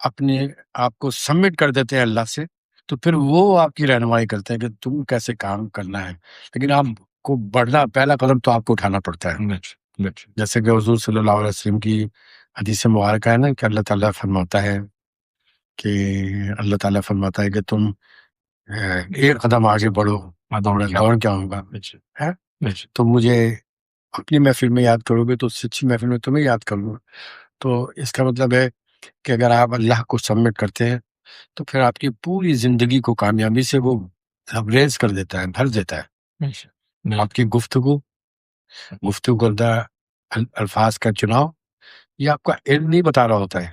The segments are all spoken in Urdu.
اپنے آپ کو سبمٹ کر دیتے ہیں اللہ سے، تو پھر وہ آپ کی رہنمائی کرتے ہیں کہ تم کیسے کام کرنا ہے، لیکن آپ کو بڑھنا، پہلا قدم تو آپ کو اٹھانا پڑتا ہے۔ جیسے کہ حضور صلی اللہ علیہ وسلم کی حدیث مبارکہ ہے نا کہ اللہ تعالیٰ فرماتا ہے کہ تم ایک قدم آگے بڑھو، میں دوڑ کیا ہوں گا، تم مجھے اپنی محفل میں یاد کرو گے تو سچی محفل میں تمہیں یاد کروں گا۔ تو اس کا مطلب ہے کہ اگر آپ اللہ کو سبمٹ کرتے ہیں تو پھر آپ کی پوری زندگی کو کامیابی سے وہ ریز کر دیتا ہے، بھر دیتا ہے۔ آپ کی گفتگو کردہ الفاظ کا چناؤ یہ آپ کا علم نہیں بتا رہا ہوتا ہے،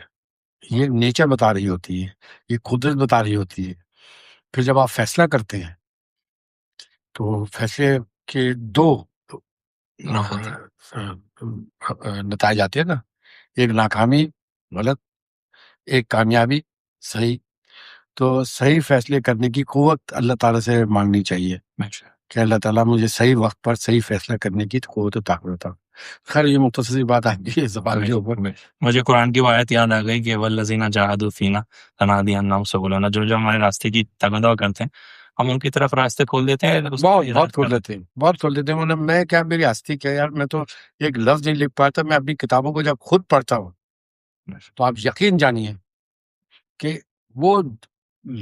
یہ نیچر بتا رہی ہوتی ہے، یہ قدرت بتا رہی ہوتی ہے۔ پھر جب آپ فیصلہ کرتے ہیں تو فیصلے کے دو نتائج آتے ہیں نا، ایک ناکامی غلط، ایک کامیابی صحیح۔ تو صحیح فیصلے کرنے کی قوت اللہ تعالیٰ سے مانگنی چاہیے کہ اللہ تعالیٰ مجھے صحیح وقت پر صحیح فیصلہ کرنے کی قوت و طاقت عطا۔ خیر یہ مختصر سی بات آئی ہے سوال کے اوپر۔ مجھے قرآن کی وہ آیت یاد آ گئی کہ والذین جاہدوا فینا لنہدینہم سبلنا، جو ہمارے راستے کی تقاضا کرتے ہیں ہم ان کی طرف راستے کھول دیتے ہیں۔ بہت کھول دیتے ہیں، بہت کھول دیتے ہیں۔ مطلب میں کیا، میری ہستی کیا یار، میں تو ایک لفظ نہیں لکھ پاتا۔ میں اپنی کتابوں کو جب خود پڑھتا ہوں تو آپ یقین جانیے کہ وہ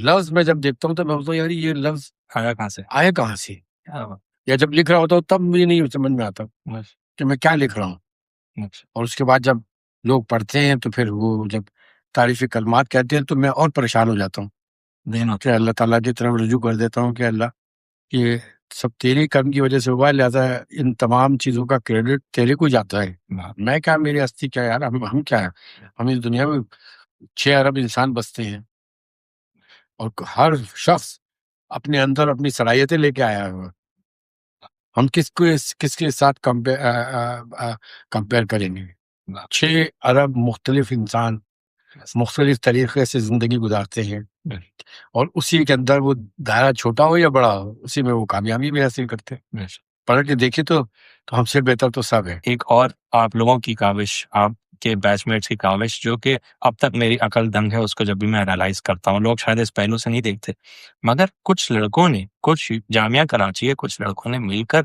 لفظ میں جب دیکھتا ہوں تو میں بولتا ہوں یار یہ لفظ آیا کہاں سے، یا جب لکھ رہا ہوتا ہوں تب مجھے نہیں سمجھ میں آتا کہ میں کیا لکھ رہا ہوں۔ اور اس کے بعد جب لوگ پڑھتے ہیں تو پھر وہ جب تعریفی کلمات کہتے ہیں تو میں اور پریشان ہو جاتا ہوں کہ اللہ تعالیٰ کی طرف رجوع کر دیتا ہوں کہ اللہ یہ سب تیرے کرم کی وجہ سے ہوا ہے، لہٰذا ان تمام چیزوں کا کریڈٹ تیرے کو جاتا ہے۔ میں کیا، میری ہستی کیا یار، ہم کیا ہے، ہم اس دنیا میں 6 ارب انسان بستے ہیں اور ہر شخص اپنے اندر اپنی صلاحیتیں لے کے آیا ہوا۔ ہم کس کے ساتھ کمپیئر کریں گے؟ 6 ارب مختلف انسان مختلف طریقے سے زندگی گزارتے ہیں، اور اسی کے اندر وہ دائرہ چھوٹا ہو یا بڑا ہو اسی میں وہ کامیابی بھی حاصل کرتے ہیں۔ پڑھ کے دیکھیں تو ہم سے بہتر تو سب ہے۔ ایک اور آپ لوگوں کی کاوش، آپ کے بیچ میٹس کی کاوش، جو کہ اب تک میری عقل دنگ ہے اس کو جب بھی میں انالائز کرتا ہوں، لوگ شاید اس پہلو سے نہیں دیکھتے، مگر کچھ لڑکوں نے، کچھ جامعہ کراچی ہے کچھ لڑکوں نے مل کر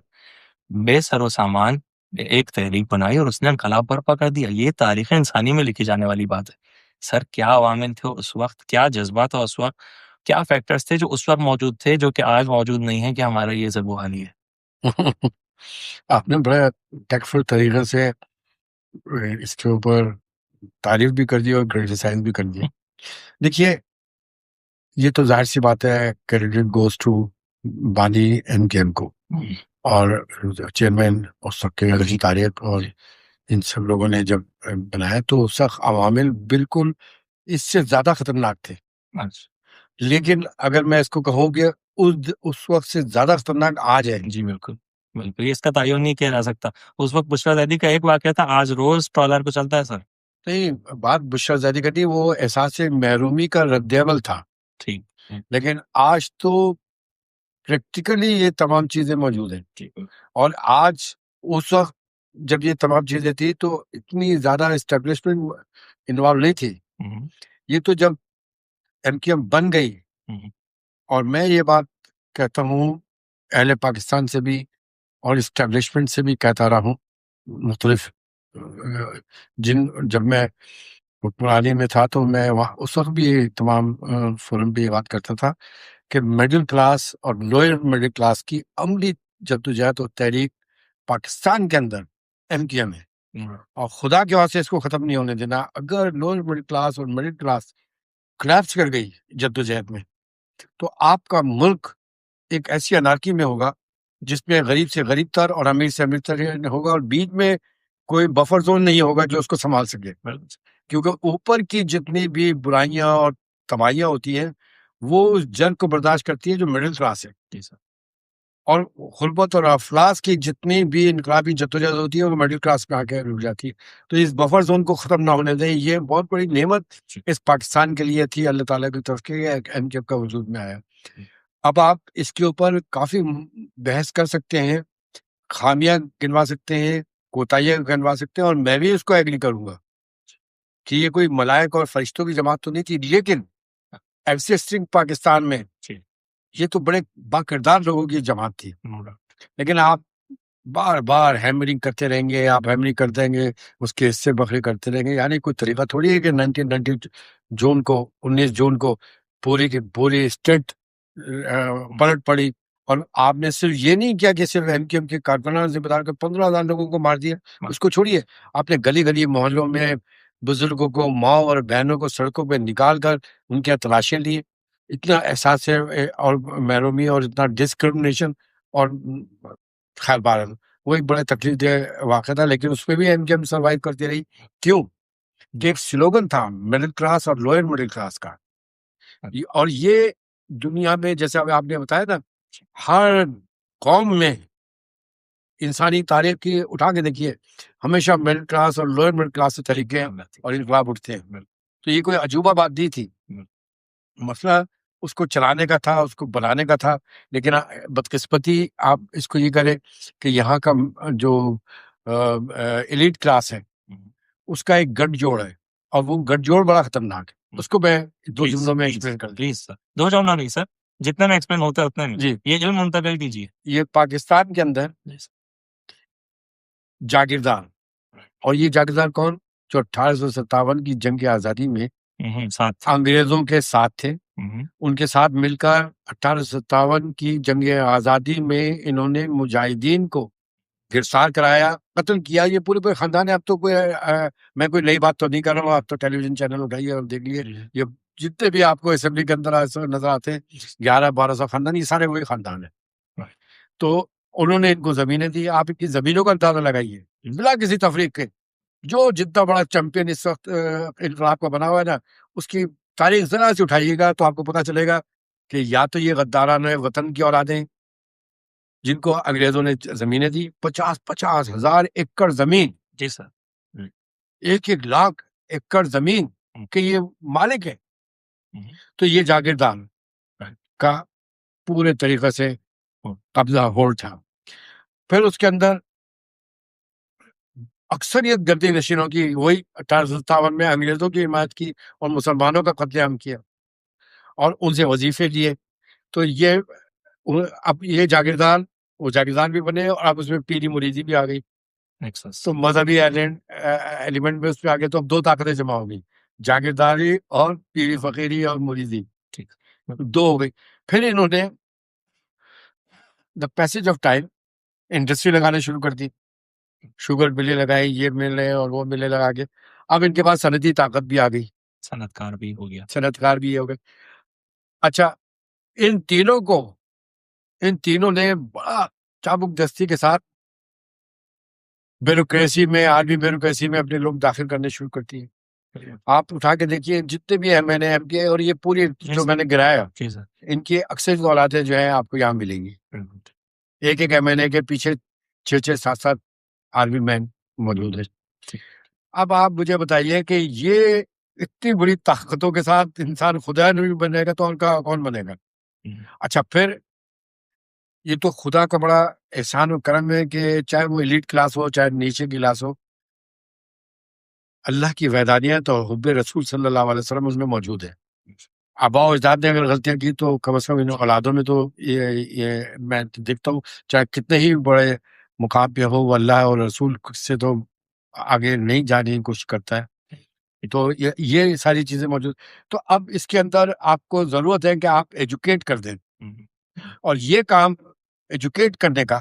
بے سر و سامان ایک تحریک بنائی اور اس نے انقلاب برپا کر دیا۔ یہ تاریخ انسانی میں لکھی جانے والی بات ہے۔ سر کیا عوامل تھے اس وقت، کیا جذبات تھا اس وقت، کیا فیکٹرز تھے جو اس وقت موجود تھے جو کہ آج موجود نہیں ہیں کہ ہمارا یہ ضرور حالی ہے؟ آپ نے بڑا ٹیکفل طریقے سے اس کے اوپر تعریف بھی کر دی اور کرٹیسائز بھی کر دی۔ دیکھیے یہ تو ظاہر سی بات ہے، کریڈٹ گوز ٹو بانی این کے ایم کو اور چیئرمین اور سب کے غزی طارق اور ان سب لوگوں نے جب بنایا تو اس وقت عوامل بالکل اس سے زیادہ خطرناک تھے۔ لیکن اگر میں اس کو کہوں کہ اس وقت سے زیادہ خطرناک آج ہے۔ جی بالکل بالکل، اس کا تعین نہیں کیا جا سکتا۔ اس وقت بشرا زیدی کا ایک واقعہ تھا، آج روز ٹرالر کو چلتا ہے سر۔ نہیں، بات بشرا زیدی کا نہیں، وہ احساس محرومی کا رد عمل تھا۔ ٹھیک، لیکن آج تو پریکٹیکلی یہ تمام چیزیں موجود ہیں، اور آج اس وقت جب یہ تمام چیزیں تھی تو اتنی زیادہ اسٹیبلشمنٹ انوالو نہیں تھی۔ یہ تو جب ایم کیو ایم بن گئی، اور میں یہ بات کہتا ہوں اہل پاکستان سے بھی اور اسٹیبلشمنٹ سے بھی کہتا رہا ہوں، مختلف جب میں حکمرانی میں تھا تو میں وہاں اس وقت بھی تمام فورم بھی یہ بات کرتا تھا کہ مڈل کلاس اور لوئر مڈل کلاس کی عملی جدوجہد اور تحریک پاکستان کے اندر ایم کیو ایم ہے، اور خدا کے واسطے اس کو ختم نہیں ہونے دینا۔ اگر لوئر مڈل کلاس اور مڈل کلاس کلیپس کر گئی جدوجہد میں تو آپ کا ملک ایک ایسی انارکی میں ہوگا جس میں غریب سے غریب تر اور امیر سے امیر تر ہوگا، اور بیچ میں کوئی بفر زون نہیں ہوگا جو اس کو سنبھال سکے، کیونکہ اوپر کی جتنی بھی برائیاں اور تباہیاں ہوتی ہیں وہ اس جنگ کو برداشت کرتی ہے جو مڈل کلاس ہے، اور غربت اور افلاس کی جتنی بھی انقلابی جدوجہد ہوتی ہے وہ مڈل کلاس میں آ کے رک جاتی ہے۔ تو اس بفر زون کو ختم نہ ہونے دیں، یہ بہت بڑی نعمت اس پاکستان کے لیے تھی اللہ تعالیٰ کی طرف کے ایم کیو کا وجود میں آیا۔ اب آپ اس کے اوپر کافی بحث کر سکتے ہیں، خامیاں گنوا سکتے ہیں، کوتاہیاں گنوا سکتے ہیں، اور میں بھی اس کو ایگری کروں گا کہ یہ کوئی ملائک اور فرشتوں کی جماعت تو نہیں تھی، لیکن ایگزسٹنگ پاکستان میں یہ تو بڑے با کردار لوگوں کی جماعت تھی. لیکن آپ بار بار ہیمرنگ کرتے رہیں گے، آپ ہیمرنگ کر دیں گے، اس کے حصے بکرے کرتے رہیں گے. یعنی کوئی طریقہ تھوڑی ہے کہ 19 جون کو پوری کی پوری اسٹیٹ پلٹ پڑی. اور آپ نے صرف یہ نہیں کیا کہ صرف ایم کیو ایم کے کارکنان ذمہ دار کر 15,000 لوگوں کو مار دیا. اس کو چھوڑیے، آپ نے گلی گلی محلوں میں بزرگوں کو، ماں اور بہنوں کو سڑکوں پہ نکال کر ان کے تلاشیں لی. اتنا احساس ہے اور محرومی اور اتنا ڈسکرمنیشن. اور خیر بہرحال وہ ایک بڑا تکلیف دہ واقعہ تھا، لیکن اس میں بھی ایم کیو ایم سروائیو کرتی رہی. کیوں کہ ایک سلوگن تھا مڈل کلاس اور لوئر مڈل کلاس کا. اور یہ دنیا میں جیسے آپ نے بتایا نا، ہر قوم میں انسانی تاریخ کی اٹھا کے دیکھیے، ہمیشہ مڈل کلاس اور لوئر مڈل کلاس سے طریقے اور انقلاب اٹھتے ہیں. تو یہ کوئی عجوبہ بات نہیں تھی. مسئلہ اس کو چلانے کا تھا، اس کو بنانے کا تھا. لیکن بدقسمتی آپ اس کو یہ کریں کہ یہاں کا جو ایلیٹ کلاس ہے اس کا ایک گٹھ جوڑ ہے، اور وہ گٹھ جوڑ بڑا خطرناک ہے. اس کو میں 2 جملوں میں ایکسپلین کر دوں. پلیز سر، 2 جملوں نہیں سر، جتنا میں ایکسپلین ہوتا ہے اتنا نہیں. جی، یہ علم منتقل کیجیے. یہ پاکستان کے اندر جاگیردار، اور یہ جاگیردار کون؟ جو 1857 کی جنگ آزادی میں انگریزوں کے ساتھ تھے. ان کے ساتھ مل کر 1857 کی جنگ آزادی میں انہوں نے مجاہدین کو گرفتار کرایا، قتل کیا. یہ پورے خاندان ہے. اب تو میں کوئی نئی بات تو نہیں کر رہا ہوں، آپ تو ٹیلی ویژن چینل اٹھائیے اور دیکھ لیے، یہ جتنے بھی آپ کو اسمبلی کے اندر نظر آتے ہیں 1100-1200 خاندان، یہ سارے وہی خاندان ہیں. تو انہوں نے ان کو زمینیں دی. آپ ان کی زمینوں کا اندازہ لگائیے بلا کسی تفریق کے. جو جتنا بڑا چیمپئن اس وقت انقلاب کا بنا ہوا ہے نا، اس کی تاریخ ذرا سے اٹھائیے گا تو آپ کو پتا چلے گا کہ یا تو یہ غداران وطن کی اولادیں جن کو انگریزوں نے زمینیں دی، 50 ہزار ایکڑ زمین. جی سر. 1 لاکھ ایکڑ زمین کے یہ مالک ہے. تو یہ جاگیردار کا پورے طریقے سے قبضہ ہولڈ تھا. پھر اس کے اندر اکثریت گردی نشینوں کی وہی 1857 میں انگریزوں کی حمایت کی اور مسلمانوں کا قتل عام کیا اور ان سے وظیفے لیے. تو یہ اب یہ جاگیردار، وہ جاگیردار بھی بنے، اور اب اس میں پیری مریدی بھی آ گئی. تو مذہبی ایلیمنٹ میں اس پہ آگے تو اب 2 طاقتیں جمع ہو گئی، جاگیرداری اور پیری فقیری اور مریدی. 2 ہو گئی. پھر انہوں نے the passage of time industry لگانے شروع کر دی. شوگر ملیں لگائی، یہ ملیں اور وہ ملیں لگا کے اب ان کے پاس صنعتی طاقت بھی آ گئی، صنعت کار بھی ہو گیا. ہو گئے. اچھا، ان تینوں نے بڑا چابک دستی کے ساتھ بیوروکریسی میں، عالمی بیوروکریسی میں اپنے لوگ داخل کرنے شروع کرتی ہیں. آپ اٹھا کے دیکھیے جتنے بھی ایم این اے ایم کے اور یہ پوری جو میں نے گرایا، ان کی اکثر اولادیں جو ہیں آپ کو یہاں ملیں گی. ایک ایم این اے کے پیچھے 6-7 آرمی مین موجود ہے. اب آپ مجھے بتائیے کہ یہ اتنی بڑی طاقتوں کے ساتھ انسان خدا نہیں بنے گا تو ان کا کون بنے گا؟ اچھا، پھر یہ تو خدا کا بڑا احسان و کرم ہے کہ چاہے وہ ایلیٹ کلاس ہو چاہے نیچے کی کلاس ہو، اللہ کی وحدانیت اور حب رسول صلی اللہ علیہ وسلم اس میں موجود ہے. آبا و اجداد نے اگر غلطیاں کی تو کم از کم ان اولادوں میں تو یہ میں دیکھتا ہوں چاہے کتنے ہی بڑے مقام پہ ہو، وہ اللہ اور رسول سے تو آگے نہیں جانے کی کوشش کرتا ہے. تو یہ ساری چیزیں موجود. تو اب اس کے اندر آپ کو ضرورت ہے کہ آپ ایجوکیٹ کر دیں، اور یہ کام ایجوکیٹ کرنے کا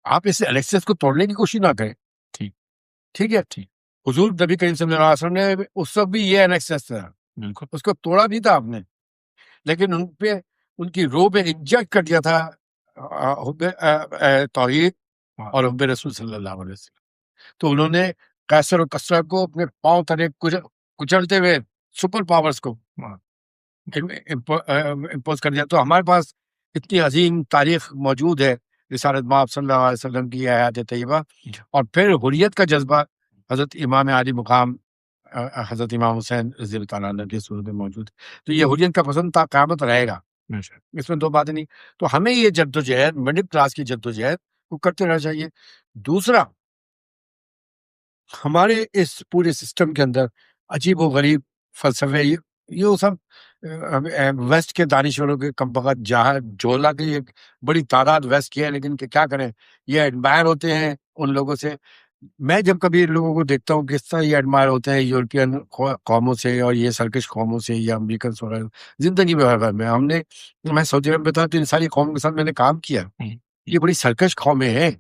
آپ اس الیکسس کو توڑنے کی کوشش نہ کریں. ٹھیک ہے. حضور نبی کریم صلی اللہ علیہ وسلم نے اس وقت بھی یہ الیکسس تھا، اس کو توڑا نہیں تھا آپ نے، لیکن ان پہ ان کی روح پہ انجیکٹ کر دیا تھا توحید اور حب رسول صلی اللہ علیہ وسلم. تو انہوں نے قیصر اور کسریٰ کو اپنے پاؤں تلے کچلتے ہوئے سپر پاورز کو امپوز کر دیا. تو ہمارے پاس اتنی عظیم تاریخ موجود ہے رسالت مآب صلی اللہ علیہ وسلم کی حیات طیبہ، اور پھر حریت کا جذبہ حضرت امام عالی مقام حضرت امام حسین رضی اللہ تعالیٰ عنہ کی صورت میں موجود. تو یہ حریت کا پسند تا قیامت رہے گا، اس میں 2 باتیں نہیں. تو ہمیں یہ جدوجہد، مڈل کلاس کی جدوجہد کو کرتے رہنا چاہیے. دوسرا، ہمارے اس پورے سسٹم کے اندر عجیب و غریب فلسفے، یہ وہ سب ویسٹ کے دانشوروں کے کم بخت جہاں جولا کی ایک بڑی تعداد ویسٹ کی ہے، لیکن کیا کریں، یہ ایڈمائر ہوتے ہیں ان لوگوں سے. میں جب کبھی ان لوگوں کو دیکھتا ہوں کس طرح یہ ایڈمائر ہوتے ہیں یورپین قوموں سے اور یہ سرکش قوموں سے یا امریکن وغیرہ، زندگی میں ہر میں میں سعودی عرب میں تھا تو ان ساری قوموں کے ساتھ میں نے کام کیا. یہ بڑی سرکش قومیں ہیں.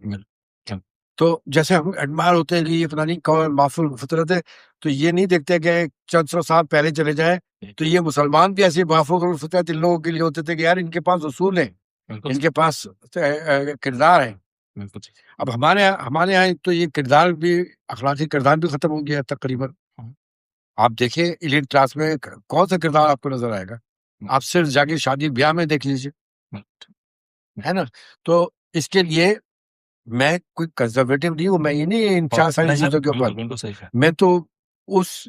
تو جیسے ہم ایڈمائر ہوتے ہیں کہ یہ پتہ نہیں کون معفول فطرت ہے، تو یہ نہیں دیکھتے کہ چند سو سال پہلے چلے جائیں تو یہ مسلمان بھی ایسی معفول فطرت ان لوگوں کے لیے ہوتے تھے کہ یار ان کے پاس اصول ہیں، ان کے پاس کردار ہے. اب ہمارے یہاں تو یہ کردار بھی، اخلاقی کردار بھی ختم ہو گیا تقریباً. آپ دیکھیں ایلیٹ کلاس میں کون سا کردار آپ کو نظر آئے گا؟ آپ صرف جا کے شادی بیاہ میں دیکھ لیجیے، ہے نا. تو اس کے لیے میں کوئی کنزرویٹو نہیں ہوں، میں یہ نہیں ان چار ساری چیزوں کے اوپر، میں تو اس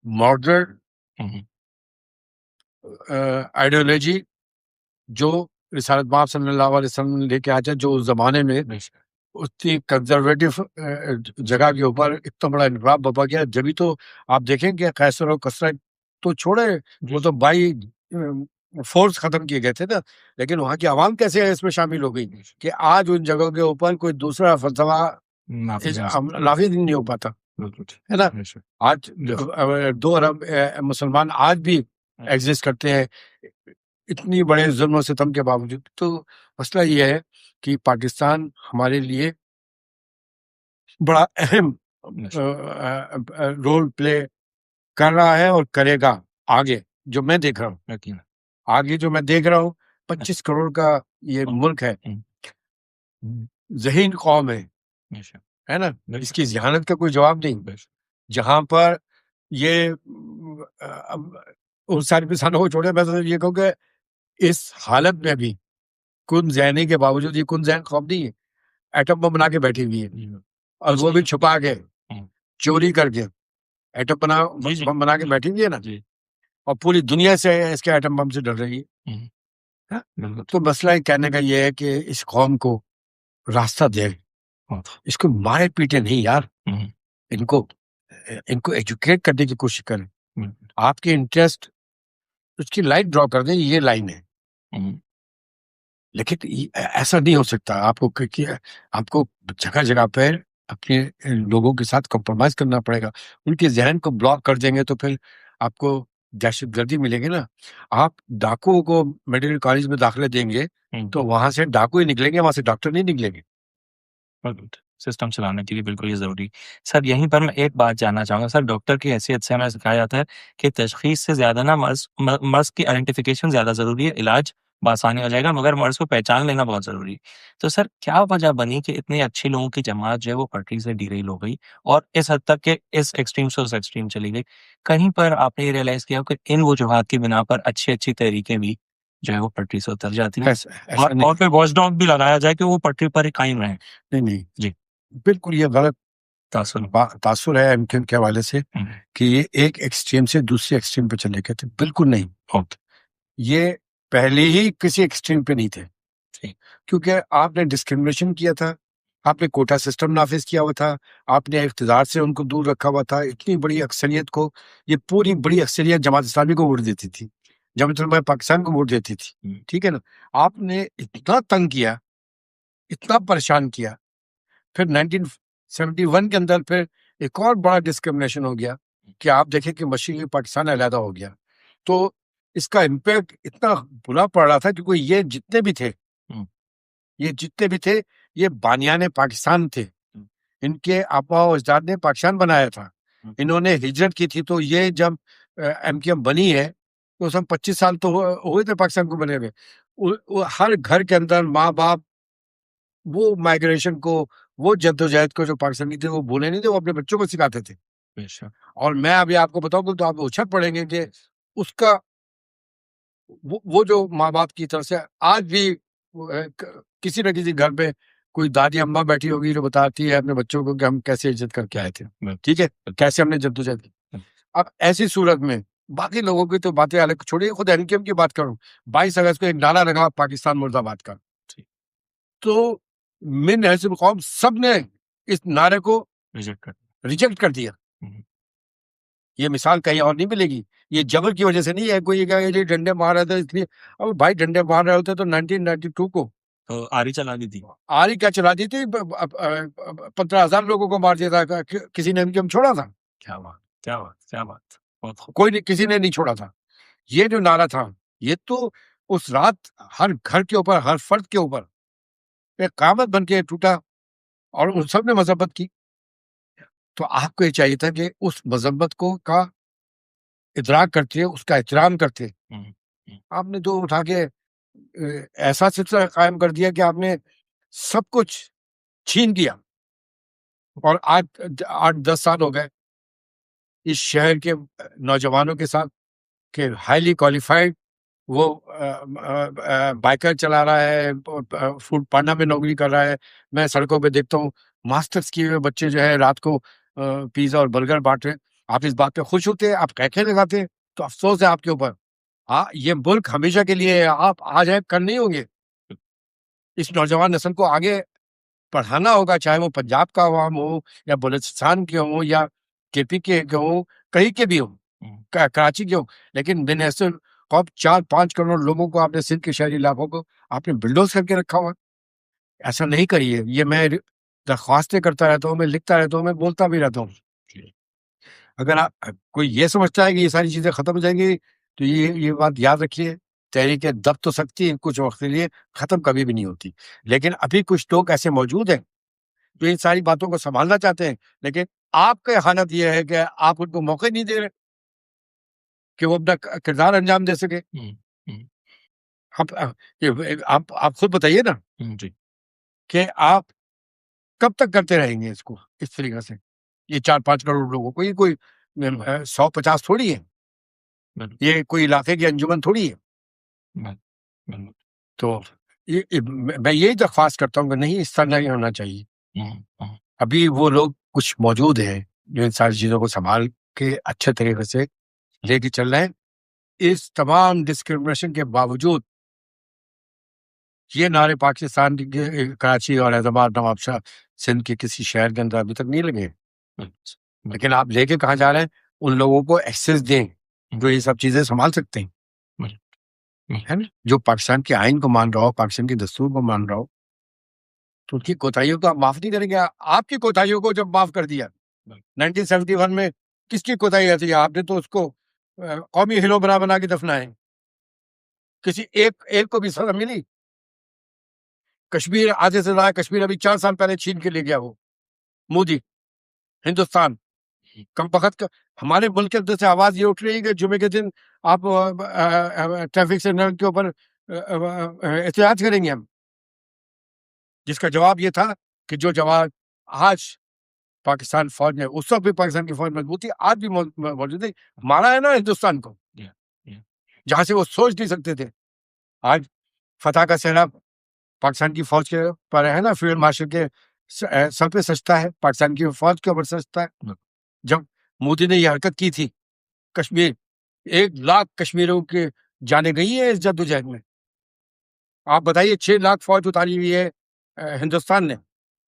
ماڈرن آئیڈیالوجی جو رسالت باب صلی اللہ علیہ وسلم نے لے کے آیا، جو اس زمانے میں اس کی کنزرویٹو جگہ کے اوپر اتنا بڑا انقلاب برپا کیا. جبھی تو آپ دیکھیں کہ قیصر اور کسرا تو چھوڑے، وہ تو بائی فورس ختم کیے گئے تھے نا، لیکن وہاں کی عوام کیسے اس میں شامل ہو گئی کہ آج ان جگہوں کے اوپر کوئی دوسرا فلسفہ نافذ نہیں ہو پاتا، ہے نا. آج 2 ارب مسلمان آج بھی ایگزسٹ کرتے ہیں اتنی بڑے ظلم و ستم کے باوجود. تو مسئلہ یہ ہے کہ پاکستان ہمارے لیے بڑا اہم رول پلے کر رہا ہے اور کرے گا آگے. جو میں دیکھ رہا ہوں آگے، جو میں دیکھ رہا ہوں 25 کروڑ کا یہ ملک ہے، ذہین قوم ہے نا. اس کی ذہانت کا کوئی جواب نہیں. جہاں پر یہ ساری پسانوں کو چھوڑے، میں تو یہ کہوں کہ اس حالت میں بھی کن ذہنی کے باوجود یہ کن ذہن قوم نہیں ہے، ایٹم بم بنا کے بیٹھی ہوئی ہے، اور وہ بھی چھپا کے چوری کر کے ایٹم بم بنا کے بیٹھی ہوئی ہے نا، اور پوری دنیا سے اس کے ایٹم بم سے ڈر رہی ہے. تو مسئلہ کہنے کا یہ ہے کہ اس قوم کو راستہ دے، اس کو مارے پیٹے نہیں یار، ان کو ایجوکیٹ کرنے کی کوشش کریں. آپ کے انٹرسٹ اس کی لائن ڈرا کر دیں، یہ لائن ہے، لیکن ایسا نہیں ہو سکتا. آپ کو جگہ جگہ پہ اپنے لوگوں کے ساتھ کمپرومائز کرنا پڑے گا. ان کے ذہن کو بلاک کر دیں گے تو پھر آپ کو دہشت گردی ملے گی نا. آپ ڈاکوؤں کو میڈیکل کالج میں داخلے دیں گے تو وہاں سے ڈاکو ہی نکلیں گے، وہاں سے ڈاکٹر نہیں نکلیں گے. سسٹم چلانے کے لیے بالکل یہ ضروری. سر یہیں پر میں ایک بات جاننا چاہوں گا. سر ڈاکٹر کی حیثیت سے ہمیں سکھایا جاتا ہے کہ تشخیص سے زیادہ نا مرض کی آئیڈینٹیفیکیشن زیادہ ضروری ہے، علاج بآسانی ہو جائے گا، مگر مرض کو پہچان لینا بہت ضروری ہے. تو سر کیا وجہ بنی کہ اتنے اچھے لوگوں کی جماعت جو ہے وہ پٹری سے ڈیریل ہو گئی اور اس حد تک کہ اس ایکسٹریم سے اس ایکسٹریم چلی گئی؟ کہیں پر آپ نے یہ ریئلائز کیا کہ ان وجوہات کی بنا پر اچھی تحریکیں بھی جو ہے وہ پٹری سے اتر جاتی ہیں، اور پھر واچ ڈاگ بھی لگایا جائے کہ وہ پٹری پر ہی قائم رہیں؟ نہیں جی بالکل یہ غلط تاثر ہے امکان کے حوالے سے کہ یہ ایک ایکسٹریم سے دوسرے ایکسٹریم پہ چلے گئے تھے. بالکل نہیں، یہ پہلے ہی کسی ایکسٹریم پہ نہیں تھے، کیونکہ آپ نے ڈسکریمنیشن کیا تھا، آپ نے کوٹا سسٹم نافذ کیا ہوا تھا، آپ نے اقتدار سے ان کو دور رکھا ہوا تھا. اتنی بڑی اکثریت کو، یہ پوری بڑی اکثریت جماعت اسلامی کو ووٹ دیتی تھی، جماعت علماء پاکستان کو ووٹ دیتی تھی، ٹھیک ہے نا. آپ نے اتنا تنگ کیا، اتنا پریشان کیا. پھر 1971 کے اندر پھر ایک اور بڑا ڈسکریمنیشن ہو گیا کہ آپ دیکھیں کہ مشرقی پاکستان علیحدہ ہو گیا. تو اس کا امپیکٹ اتنا برا پڑ رہا تھا کیونکہ یہ جتنے بھی تھے یہ بانیان پاکستان تھے. ان کے آبا و اجداد نے پاکستان بنایا تھا، انہوں نے ہجرت کی تھی. تو یہ جب ایم کیو ایم بنی ہے تو اس میں 25 سال تو ہوئے تھے پاکستان کو بنے ہوئے. ہر گھر کے اندر ماں باپ وہ مائگریشن کو، وہ جدوجہد کو جو پاکستانی تھے وہ بھولے نہیں تھے، وہ اپنے بچوں کو سکھاتے تھے. اور میں ابھی آپ کو بتاؤں تو آپ اچھل پڑیں گے کہ اس کا وہ جو ماں باپ کی طرف سے آج بھی کسی نہ کسی گھر پہ کوئی دادی اماں بیٹھی ہوگی جو بتاتی ہے اپنے بچوں کو کہ ہم کیسے عزت کر کے آئے تھے، ٹھیک ہے، کیسے ہم نے جدوجہد کی. اب ایسی صورت میں باقی لوگوں کی تو باتیں الگ چھوڑیے، خود این کی بات کروں. 22 اگست کو ایک نعرہ لگا پاکستان مرد آباد کا، تو من حیث القوم سب نے اس نعرے کو ریجیکٹ کر دیا. یہ مثال کہیں اور نہیں ملے گی. یہ جبر کی وجہ سے نہیں ہے. کوئی کہے جی ڈنڈے مار رہے تھے اس لیے. اب بھائی ڈنڈے مار رہے ہوتے تو 1992 کو تو آری چلا دی تھی. آری کیا چلا دی تھی, 15,000 لوگوں کو مار دیا تھا. کسی نے MQM چھوڑا تھا؟ کیا بات کیا بات کیا بات, بہت خوب. کوئی نہیں, کسی نے نہیں چھوڑا تھا. یہ جو نعرہ تھا یہ تو اس رات ہر گھر کے اوپر, ہر فرد کے اوپر ایک قیامت بن کے ٹوٹا, اور ان سب نے مذمت کی. تو آپ کو یہ چاہیے تھا کہ اس مذمت کو کا ادراک کرتے, اس کا احترام کرتے. آپ نے تو اٹھا کے ایسا سلسلہ قائم کر دیا کہ آپ نے سب کچھ چھین دیا. اور آج 8-10 سال ہو گئے اس شہر کے نوجوانوں کے ساتھ کہ ہائیلی کوالیفائڈ وہ بائکر چلا رہا ہے, فوڈ پانڈا میں نوکری کر رہا ہے. میں سڑکوں پہ دیکھتا ہوں ماسٹرز کیے ہوئے بچے جو ہے رات کو پیزا اور برگر بانٹ رہے. آپ اس بات پہ خوش ہوتے ہیں, آپ کہہ لگاتے ہیں, تو افسوس ہے آپ کے اوپر. یہ ملک ہمیشہ کے لیے ہے, آپ آج ہے کل نہیں ہوں گے. اس نوجوان نسل کو آگے پڑھانا ہوگا, چاہے وہ پنجاب کا عوام ہو یا بلوچستان کے ہوں یا KP کے ہوں, کہیں کے بھی ہوں, کراچی کے ہوں. لیکن بن حیث خواب 4-5 کروڑ لوگوں کو آپ نے سندھ کے شہری علاقوں کو آپ نے بلڈوز کر کے رکھا ہوا. ایسا نہیں کریے. یہ میں درخواستیں کرتا رہتا ہوں, میں لکھتا رہتا ہوں, میں بولتا بھی رہتا ہوں. اگر آپ کوئی یہ سمجھتا ہے کہ یہ ساری چیزیں ختم ہو جائیں گی تو یہ بات یاد رکھیے, تحریک دب تو سکتی ہے کچھ وقت کے لیے, ختم کبھی بھی نہیں ہوتی. لیکن ابھی کچھ لوگ ایسے موجود ہیں جو ان ساری باتوں کو سنبھالنا چاہتے ہیں, لیکن آپ کا حالت یہ ہے کہ آپ ان کو موقع نہیں دے رہے کہ وہ اپنا کردار انجام دے سکے. آپ خود بتائیے نا جی کہ آپ کب تک کرتے رہیں گے اس کو اس طریقے سے. یہ 4-5 کروڑ لوگوں کو, یہ کوئی 100-50 تھوڑی ہے, یہ کوئی علاقے کی انجمن تھوڑی ہے. تو میں یہی درخواست کرتا ہوں کہ نہیں, اس طرح نہیں ہونا چاہیے. ابھی وہ لوگ کچھ موجود ہیں جو ان ساری چیزوں کو سنبھال کے اچھے طریقے سے لے کے چل رہے ہیں. اس تمام ڈسکرمنیشن کے باوجود یہ نعرے پاکستان کے کراچی اور حیدرآباد, نواب شاہ, سندھ کے کسی شہر کے اندر ابھی تک نہیں لگے. لیکن آپ لے کے کہاں جا رہے ہیں؟ ان لوگوں کو ایکسیس دیں جو یہ سب چیزیں سنبھال سکتے ہیں, ہے نا, جو پاکستان کے آئین کو مان رہا ہو, پاکستان کے دستور کو مان رہا ہو. تو ان کی کوتاہیوں کو آپ معاف نہیں کریں گے. آپ کی کوتاہیوں کو جب معاف کر دیا 1971 میں, کس کی کوتاہی آتی ہے؟ آپ نے تو اس کو قومی ہیرو بنا کے دفنا ہے. کسی ایک کو بھی سزا ملی؟ کشمیر آدھے سے زیادہ کشمیر ابھی 4 سال پہلے چھین کے لے گیا وہ مودی ہندوستان. کم بخت ہمارے ملک کے اندر سے آواز یہ اٹھ رہی ہے کہ جمعے کے دن آپ ٹریفک سگنل کے اوپر احتجاج کریں گے ہم, جس کا جواب یہ تھا کہ جو جواب آج پاکستان فوج نے, اس وقت بھی پاکستان کی فوج مضبوط تھی, آج بھی موجود ہے, مارا ہے نا ہندوستان کو, جہاں سے وہ سوچ نہیں سکتے تھے. آج فتح کا سہرا پاکستان کی فوج کے پر ہے نا, فیلڈ مارشل کے سر پہ سجتا ہے, پاکستان کی فوج کے اوپر سجتا ہے. جب مودی نے یہ حرکت کی تھی, کشمیر 1 لاکھ کشمیریوں کے جانے گئی ہے اس جدوجہد میں. آپ بتائیے 6 لاکھ فوج اتاری ہوئی ہے ہندوستان نے,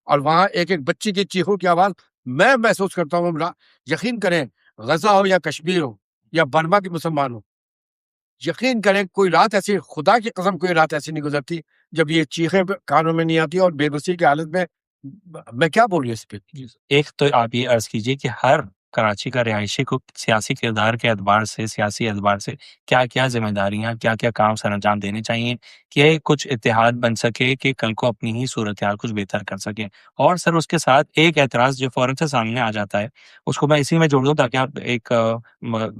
اور وہاں ایک بچی کی چیخوں کی آواز میں محسوس کرتا ہوں. یقین کریں, غزہ ہو یا کشمیر ہو یا برما کے مسلمان ہو, یقین کریں کوئی رات ایسی, خدا کی قسم کوئی رات ایسی نہیں گزرتی جب یہ چیخیں کانوں میں نہیں آتی. اور بے بسی کی حالت میں کیا بولوں اس پہ. ایک تو آپ یہ عرض کیجیے کہ ہر کراچی کا رہائشی کو سیاسی کردار کے اعتبار سے, سیاسی اعتبار سے کیا کیا ذمہ داریاں, کیا کیا کام سر انجام دینے چاہیے کہ کچھ اتحاد بن سکے, کہ کل کو اپنی ہی صورتحال کچھ بہتر کر سکے. اور سر اس کے ساتھ ایک اعتراض جو فوراً سے سامنے آ جاتا ہے, اس کو میں اسی میں جوڑ دوں تاکہ آپ ایک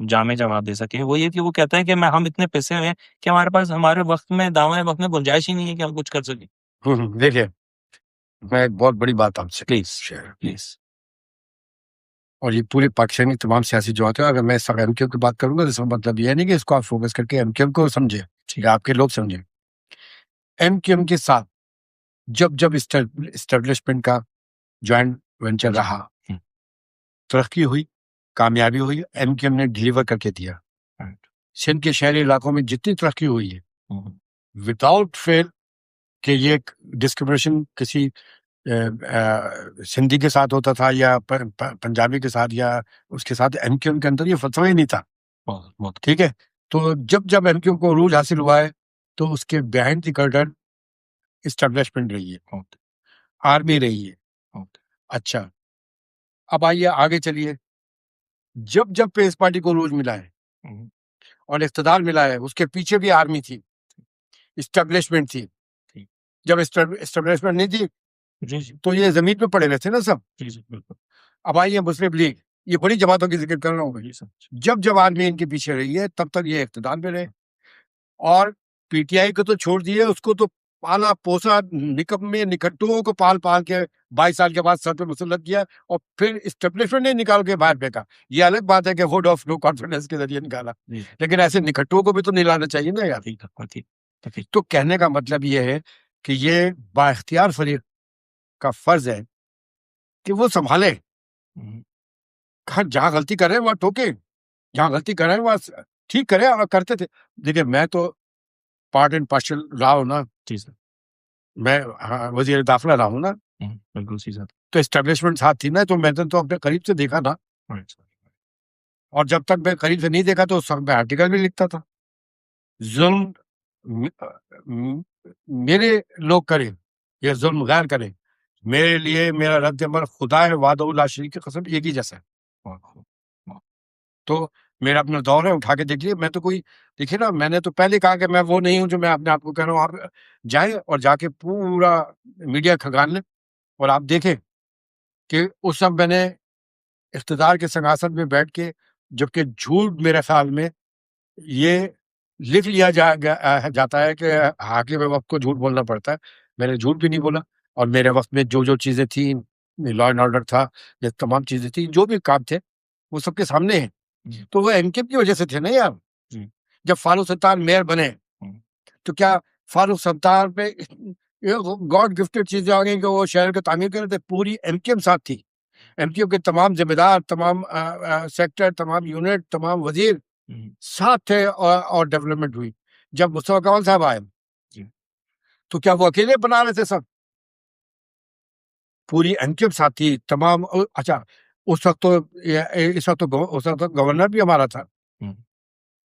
جامع جواب دے سکیں. وہ یہ کہ وہ کہتا ہے کہ ہم اتنے پیسے ہیں کہ ہمارے پاس ہمارے وقت میں, دامن وقت میں گنجائش ہی نہیں ہے کہ ہم کچھ کر سکیں. دیکھیے, میں ایک بہت بڑی بات آپ سے پلیز, اور یہ پورے پاکستانی تمام سیاسی جماعتیں, اگر میں اس MQM کی بات کروں گا تو اس کا مطلب یہ نہیں کہ اس کو آپ فوکس کر کے MQM کو سمجھے یا آپ کے لوگ سمجھیں. MQM کے ساتھ جب اسٹیبلشمنٹ کا جوائنٹ وینچر رہا, ترقی ہوئی, کامیابی ہوئی, MQM نے ڈیلیور کر کے دیا. سندھ کے شہری علاقوں میں جتنی ترقی ہوئی ہے وداؤٹ فیل کہ یہ ڈسکرمنیشن کسی سندھی کے ساتھ ہوتا تھا یا پنجابی کے ساتھ یا اس کے ساتھ ایم کیو ایم کے اندر یہ فلسفہ ہی نہیں تھا. ٹھیک ہے. تو جب ایم کیو کو عروج حاصل ہوا ہے تو اس کے بیہائنڈ دی کرٹن اسٹیبلشمنٹ رہی ہے, آرمی رہی ہے. اچھا, اب آئیے آگے چلیے. جب پیس پارٹی کو عروج ملا ہے اور اقتدار ملا ہے, اس کے پیچھے بھی آرمی تھی, اسٹیبلشمنٹ تھی. جب اسٹیبلشمنٹ نہیں تھی تو یہ زمین پہ پڑے رہے تھے نا سب. اب آئیے مسلم لیگ, یہ بڑی جماعتوں کی ذکر کر رہا ہوں. جب آرمی ان کے پیچھے رہی ہے تب تک یہ اقتدار میں رہے. اور پی ٹی آئی کو تو چھوڑ دیے, اس کو تو پالا پوسا, نکمے نکٹوں کو پال کے 22 سال کے بعد سر پہ مسلط کیا, اور پھر اسٹیبلشمنٹ نے نکال کے باہر پھینکا. یہ الگ بات ہے کہ ووٹ آف نو کانفیڈنس کے ذریعے نکالا, لیکن ایسے نکٹوں کو بھی تو نہیں لانا چاہیے نا یار. تو کہنے کا مطلب یہ ہے کہ یہ با اختیار فریق کا فرض ہے کہ وہ سنبھالے. جہاں غلطی کرے وہاں ٹوکے, جہاں غلطی کرے وہاں ٹھیک کرے, اور کرتے تھے. دیکھیے میں تو پارٹ اینڈ پارشل رہا ہوں نا, میں وزیر داخلہ رہا ہوں نا, بالکل. تو اسٹیبلشمنٹ ساتھ تھی نا, تو میں نے تو اپنے قریب سے دیکھا نا. اور جب تک میں قریب سے نہیں دیکھا تو اس وقت میں آرٹیکل بھی لکھتا تھا. ظلم میرے لوگ کریں یا ظلم غیر کریں, میرے لیے میرا رد عمل خدا ہے وحدہ لا شریک کی قسم ایک ہی جیسا ہے. تو میرا اپنا دور ہے, اٹھا کے دیکھیے. میں تو کوئی, دیکھیے نا, میں نے تو پہلے کہا کہ میں وہ نہیں ہوں جو میں اپنے آپ کو کہہ رہا ہوں. آپ جائیں اور جا کے پورا میڈیا کھنگال لیں اور آپ دیکھیں کہ اس وقت میں نے اقتدار کے سنگاسن میں بیٹھ کے, جبکہ جھوٹ میرے خیال میں یہ لکھ لیا جاتا ہے کہ حاکم وقت کو جھوٹ بولنا پڑتا ہے. میں نے جھوٹ بھی نہیں بولا, اور میرے وقت میں جو چیزیں تھیں, لا اینڈ آرڈر تھا, یہ تمام چیزیں تھیں, جو بھی کام تھے وہ سب کے سامنے ہیں. تو وہ ایم کیو کی وجہ سے تھے نا یار. جب فاروق ستار میئر بنے تو کیا فاروق ستار پہ گاڈ گفٹڈ چیزیں آ گئی کہ وہ شہر کا تعمیر کر رہے تھے؟ پوری ایم کیو ایم ساتھ تھی. ایم کیو کے تمام ذمہ دار, تمام سیکٹر, تمام یونٹ, تمام وزیر ساتھ تھے, اور ڈیولپمنٹ ہوئی. جب مصطفیٰ کمال صاحب آئے تو کیا وہ اکیلے بنا رہے تھے سب؟ پوری ایم کیو ساتھ تھی, تمام. اچھا, اس وقت تو گورنر بھی ہمارا تھا,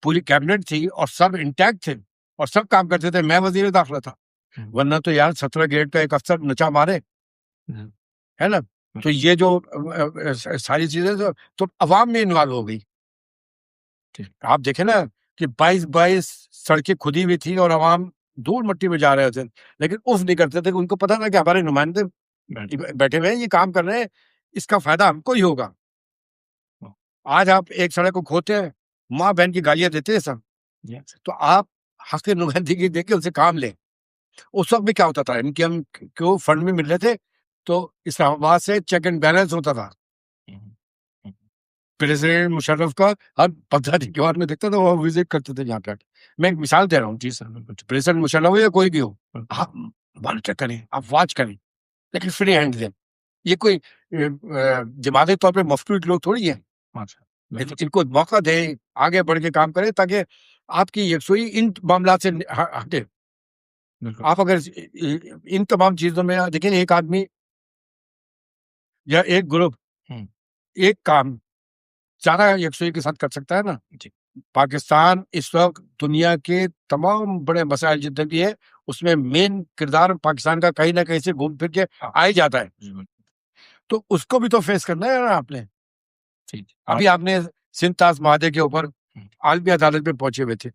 پوری کیبنٹ تھی, اور سب انٹیکٹ تھے, اور سب کام کرتے تھے. میں وزیر داخلہ تھا, ورنہ تو یار 17 گریڈ کا ایک افسر نچا مارے ہے نا. تو یہ جو ساری چیزیں تو عوام میں انوالو ہو گئی. آپ دیکھیں نا کہ 22 سڑکیں کھدی ہوئی تھی اور عوام دھول مٹی میں جا رہے تھے, لیکن اف نہیں کرتے تھے. ان کو پتا تھا کہ ہمارے نمائندے بیٹھے ہوئے ہیں, یہ کام کر رہے ہیں, اس کا فائدہ ہم کو ہی ہوگا. آج آپ ایک سڑک کو کھوتے ہیں, ماں بہن کی گالیاں دیتے ہیں سب, تو آپ حق نمائندگی دے کے ان سے کام لیں. اس وقت بھی کیا ہوتا تھا, ان کے ہم کیوں فنڈ میں مل رہے تھے تو اسلام آباد سے چیک اینڈ بیلنس ہوتا تھا. پریزیڈنٹ مشرف کا ہر 15 دن کے بعد میں دیکھتا تھا, وہ وزٹ کرتے تھے یہاں پہ. میں ایک مثال دے رہا ہوں. جی سر, پریزیڈنٹ مشرف ہو یا کوئی بھی ہو, آپ مانیٹر کریں, آپ واچ کریں, لیکن فری ہینڈ دیں. یہ کوئی جماعتی طور پہ مفلوج لوگ تھوڑی ہیں. ان کو موقع دیں, آگے بڑھ کے کام کریں, تاکہ آپ کی یکسوئی ان معاملات سے ہٹے. آپ اگر ان تمام چیزوں میں دیکھیں, ایک آدمی یا ایک گروپ ایک کام زیادہ یکسوئی کے ساتھ کر سکتا ہے نا. پاکستان اس وقت دنیا کے تمام بڑے مسائل جتنے بھی ہے, اس میں مین کردار پاکستان کا کہیں نہ کہیں سے گھوم پھر کے آ ہی جاتا ہے. تو اس کو بھی تو فیس کرنا ہے نا آپ نے. ابھی آپ نے سندھ تاز معاہدے کے اوپر عالمی عدالت میں پہنچے ہوئے تھے.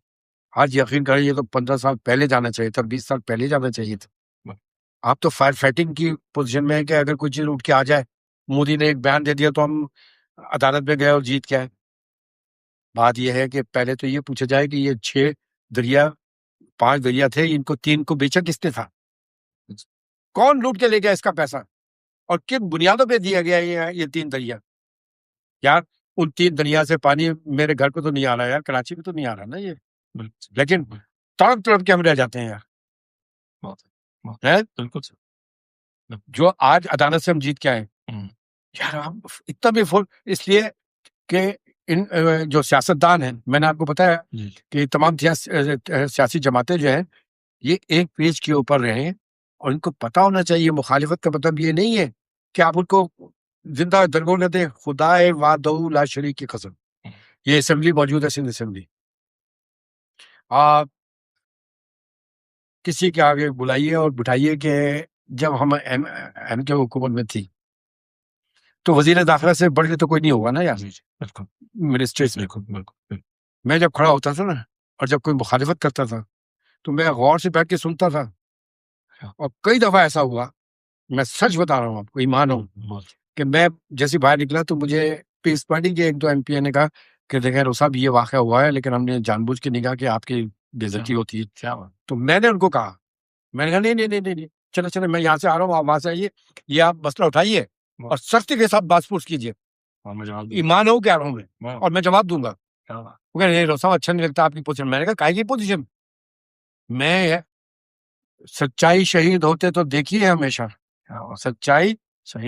آج یقین کریں, یہ تو 15 سال پہلے جانا چاہیے تھا, 20 سال پہلے جانا چاہیے تھا. آپ تو فائر فائٹنگ کی پوزیشن میں ہے کہ اگر کوئی چیز اٹھ کے آ جائے, مودی نے ایک بیان دے دیا تو ہم عدالت میں گئے اور جیت کے آئے. بات یہ ہے کہ پہلے تو یہ پوچھا جائے کہ یہ 6 دریا 5 دریا تھے, ان کو 3 کو بیچا کس نے تھا؟ کون لوٹ کے لے گیا اس کا پیسہ, اور کن بنیادوں پہ دیا گیا یہ 3 دریا؟ یار ان 3 دریا سے پانی میرے گھر پہ تو نہیں آ رہا یار, کراچی میں تو نہیں آ رہا نا یہ, لیکن تڑپ تڑپ کے ہم رہ جاتے ہیں یار. بالکل جو آج عدالت سے ہم جیت کے آئے یار, ہم اتنا بھی اس لیے کہ ان جو سیاستدان ہیں, میں نے آپ کو بتایا کہ تمام سیاسی جماعتیں جو ہیں یہ ایک پیج کے اوپر رہیں اور ان کو پتا ہونا چاہیے مخالفت کا مطلب یہ نہیں ہے کہ آپ ان کو زندہ درگور نہ دیں. خدا وحدہ لا شریک کی قسم, یہ اسمبلی موجود ہے, سندھ اسمبلی, آپ کسی کے آگے بلائیے اور بٹھائیے کہ جب ہم ایم کے حکومت میں تھی تو وزیر داخلہ سے بڑھ کے تو کوئی نہیں ہوگا نا یار, بالکل منسٹریز میں. بالکل. میں جب کھڑا ہوتا تھا نا اور جب کوئی مخالفت کرتا تھا تو میں غور سے بیٹھ کے سنتا تھا, اور کئی دفعہ ایسا ہوا, میں سچ بتا رہا ہوں آپ کو, ایمان ہو, کہ میں جیسے باہر نکلا تو مجھے پیس پارٹی کے ایک دو ایم پی نے کہا کہ دیکھیں صاحب یہ واقعہ ہوا ہے لیکن ہم نے جان بوجھ کے نہیں کہا کہ آپ کی بےعزتی ہوتی ہے. تو میں نے ان کو کہا, میں نے کہا نہیں نہیں نہیں نہیں, چلو چلو میں یہاں سے آ رہا ہوں, آپ وہاں سے آئیے, یہ آپ مسئلہ اٹھائیے اور سختی کے ساتھ بات پوچھ کیجیے, ایمان ہو کہہ رہا ہوں میں, اور میں جواب دوں گا. وہ کہہ نہیں صاحب اچھا نہیں لگتا آپ کی پوزیشن. میں نے کہا کاہے کی پوزیشن, میں سچائی شہید ہوتے تو دیکھی ہے ہمیشہ, سچائی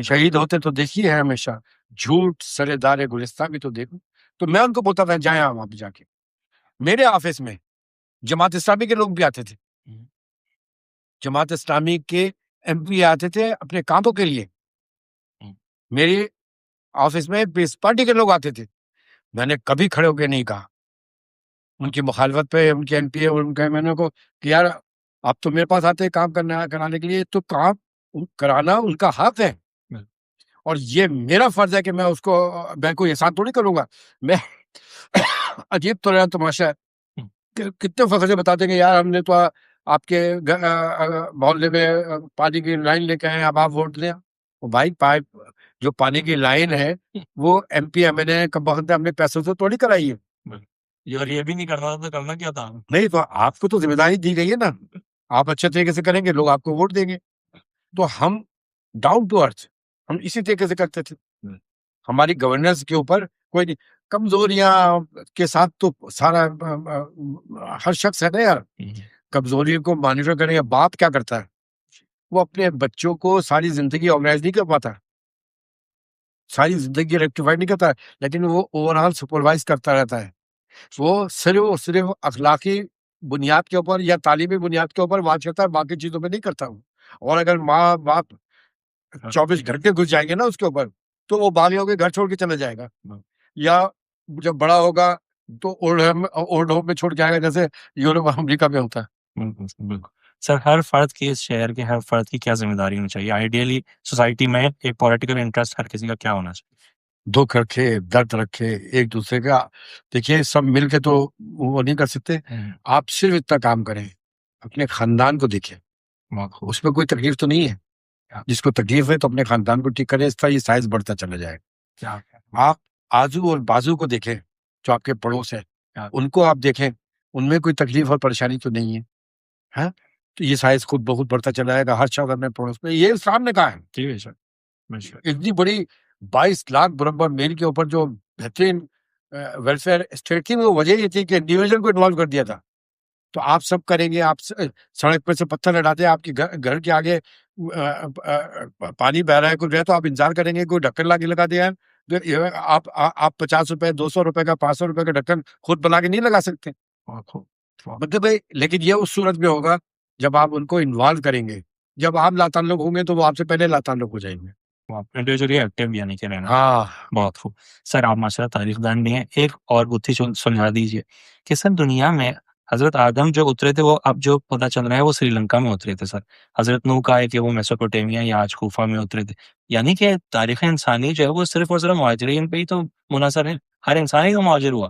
شہید ہوتے تو دیکھی ہے ہمیشہ, جھوٹ سرے دار گلستہ بھی تو دیکھو. تو میں ان کو بولتا تھا جائیں وہاں پہ جا کے. میرے آفس میں جماعت اسلامی کے لوگ بھی آتے تھے, جماعت اسلامی کے ایم پی آتے تھے اپنے کاموں کے لیے, میری آفس میں پیس پارٹی کے لوگ آتے تھے. میں نے کبھی کھڑے ہو کے نہیں کہا ان کی مخالفت پہ, ان کے ایم پی اور ان کے میں نے کو کہ یار آپ تو میرے پاس آتے ہیں کام کرانے کے لیے, تو کام کرانا ان کا حق ہے, اور یہ میرا فرض ہے کہ میں اس کو, میں کوئی احسان تھوڑی کروں گا. میں عجیب طرح تماشا ہے کہ کتنے فخر سے بتاتے ہیں کہ یار ہم نے تو آپ کے محلے میں پانی کی لائن لے کے آئے, اب آپ ووٹ دیں. وہ بھائی پائپ جو پانی کی لائن ہے وہ ایم پی ایم این اے کب وقت اپنے پیسوں سے توڑی کرائی ہے, اور یہ بھی نہیں کرنا تھا تو کرنا کیا تھا. نہیں تو آپ کو تو ذمہ داری دی گئی ہے نا, آپ اچھے طریقے سے کریں گے لوگ آپ کو ووٹ دیں گے. تو ہم ڈاؤن ٹو ارتھ ہم اسی طریقے سے کرتے تھے. ہماری گورننس کے اوپر کوئی نہیں, کمزوریاں کے ساتھ تو سارا ہر شخص ہے نا یار, کمزوریوں کو مانیٹر کرنے کا باپ کیا کرتا ہے, وہ اپنے بچوں کو ساری زندگی آرگنائز نہیں کر پاتا, ساری زندگی ریکٹیفائی نہیں کرتا, لیکن وہ اوور آل سپروائز کرتا رہتا ہے. وہ صرف اخلاقی بنیاد کے اوپر یا تعلیمی بنیاد کے اوپر بات کرتا ہے, باقی چیزوں پہ نہیں کرتا ہوں. اور اگر ماں باپ 24 گھنٹے گھس جائیں گے نا اس کے اوپر تو وہ باغیوں کے گھر چھوڑ کے چلا جائے گا, یا جب بڑا ہوگا تو اولڈ ہوم میں چھوڑ کے آئے گا, جیسے یورپ امریکہ میں ہوتا ہے. بالکل. سر ہر فرد کی, اس شہر کے ہر فرد کی کیا ذمہ داری ہونی چاہیے آئیڈیلی سوسائٹی میں, ایک پولیٹیکل انٹرسٹ ہر کسی کا کیا ہونا چاہیے؟ دکھ رکھے, درد رکھے ایک دوسرے کا. دیکھیے سب مل کے تو وہ نہیں کر سکتے, آپ صرف اتنا کام کریں, اپنے خاندان کو دیکھیں, اس میں کوئی تکلیف تو نہیں ہے, جس کو تکلیف ہے تو اپنے خاندان کو ٹھیک کریں, اس طرح یہ سائز بڑھتا چلا جائے. آپ آزو اور بازو کو دیکھیں جو آپ کے پڑوس ہیں, ان کو آپ دیکھیں, ان میں کوئی تکلیف اور پریشانی تو نہیں ہے, ہاں, تو یہ سائز خود بہت بڑھتا چلا جائے گا. ہر شخص اپنے پڑوس میں, یہ اسلام نے کہا ہے. اتنی بڑی 22 لاکھ مربع میل کے اوپر جو بہترین ویلفیئر اسٹیٹ تھی, وہ وجہ یہ تھی کہ انڈیویجل کو انوالو کر دیا تھا. تو آپ سب کریں گے, آپ سڑک پہ سے پتھر لڑاتے ہیں, آپ کے گھر کے آگے پانی بہ رہا ہے کچھ ہے تو آپ انتظار کریں گے کوئی ڈھکن لگا دیا ہے, آپ 50 روپے 200 روپے کا 500 روپے کا ڈھکن خود بنا کے نہیں لگا سکتے. مطلب بھائی, لیکن یہ اس صورت میں ہوگا جب آپ ان کو انوالو کریں گے. جب آپ لاتعلق ہوں گے تو وہ آپ سے پہلے لاتعلق ہو جائیں گے. انڈیویجولی ایکٹیو یعنی کہ رہنا. ہاں, بہت خوب. سر آپ ماشاء اللہ تاریخ دان بھی ہیں, ایک اور بدھی سلجھا دیجیے کہ سر دنیا میں حضرت آدم جو اترے تھے وہ اب جو پتہ چل رہا ہے وہ سری لنکا میں اترے تھے سر. حضرت نوح کا ہے کہ وہ میسوپوٹیمیا یا آج کوفہ میں اترے تھے. یعنی کہ تاریخ انسانی جو ہے وہ صرف اور صرف مہاجرین پہ ہی تو منحصر ہے, ہر انسان ہی تو مہاجر ہوا.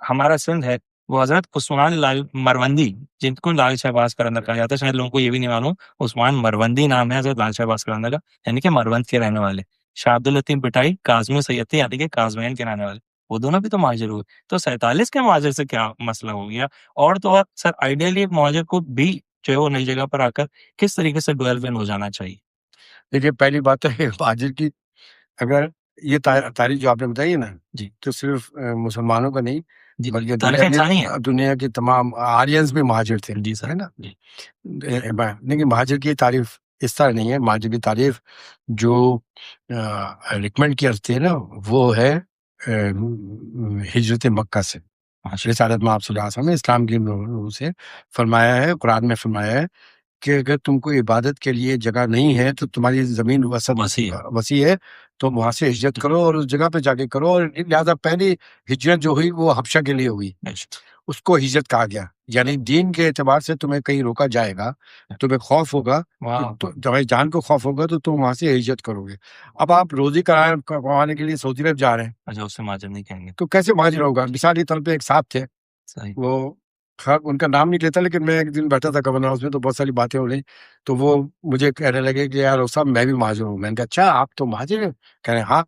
ہمارا سندھ ہے وہ حضرت عثمان لال مروندی, جن کو لال شہباز قلندر کہا جاتا ہے, شاید لوگوں کو یہ بھی نہیں معلوم, عثمان مروندی نام ہے حضرت لال شہباز قلندر کا, یعنی کہ مروند کے رہنے والے. شاہ عبداللطیف بٹائی کاظمی سید تھے, یعنی کہ کاظمین کے رہنے والے, وہ دونوں بھی تو مہاجر ہوئے. تو 47 کے مہاجر سے کیا مسئلہ ہو گیا؟ اور تو اور سر آئیڈیلی ایک مہاجر کو بھی جو ہے وہ نئی جگہ پر آ کر کس طریقے سے ڈویلپ ہو جانا چاہیے؟ دیکھیے پہلی بات ہے مہاجر کی, اگر یہ تاریخ جو آپ نے بتائی ہے نا, جی تو صرف مسلمانوں کا نہیں جی, بلکہ تاریخ انسانی ہے. دنیا کے تمام آرینز بھی مہاجر تھے, جی سر, ہے نا. جی لیکن مہاجر کی تعریف اس طرح نہیں ہے. مہاجر کی تعریف جو ریکمینڈ کرتے ہیں نا وہ ہے ہجرت مکہ سے. رسالت میں آپ صلی اللہ علیہ وسلم نے اسلام کی روح سے فرمایا ہے, قرآن میں فرمایا ہے کہ اگر تم کو عبادت کے لیے جگہ نہیں ہے تو تمہاری زمین وسیع ہے، تو وہاں سے ہجرت کرو اور اس جگہ پہ جا کے کرو. اور لہٰذا پہلی ہجرت جو ہوئی وہ حبشہ کے لیے ہوئی، اس کو ہجرت کہا گیا. یعنی دین کے اعتبار سے تمہیں کہیں روکا جائے گا، تمہیں خوف ہوگا، تمہاری جان کو خوف ہوگا، تو تم وہاں سے ہجرت کرو گے. اب آپ روزی کمانے کے لیے سعودی عرب جا رہے ہیں، اچھا اس سے مہاجر نہیں کہیں گے تو کیسے مہاجر ہوگا؟ مثالی طور پہ ایک صاحب تھے، وہ خیر ان کا نام نہیں لیتا، لیکن میں ایک دن بیٹھا تھا گورنر ہاؤس میں، تو بہت ساری باتیں ہو رہی، تو وہ مجھے کہنے لگے کہ یار صاحب میں بھی مہاجر ہوں. میں نے کہا اچھا آپ تو مہاجر ہیں؟ کہہ رہے ہیں ہاں.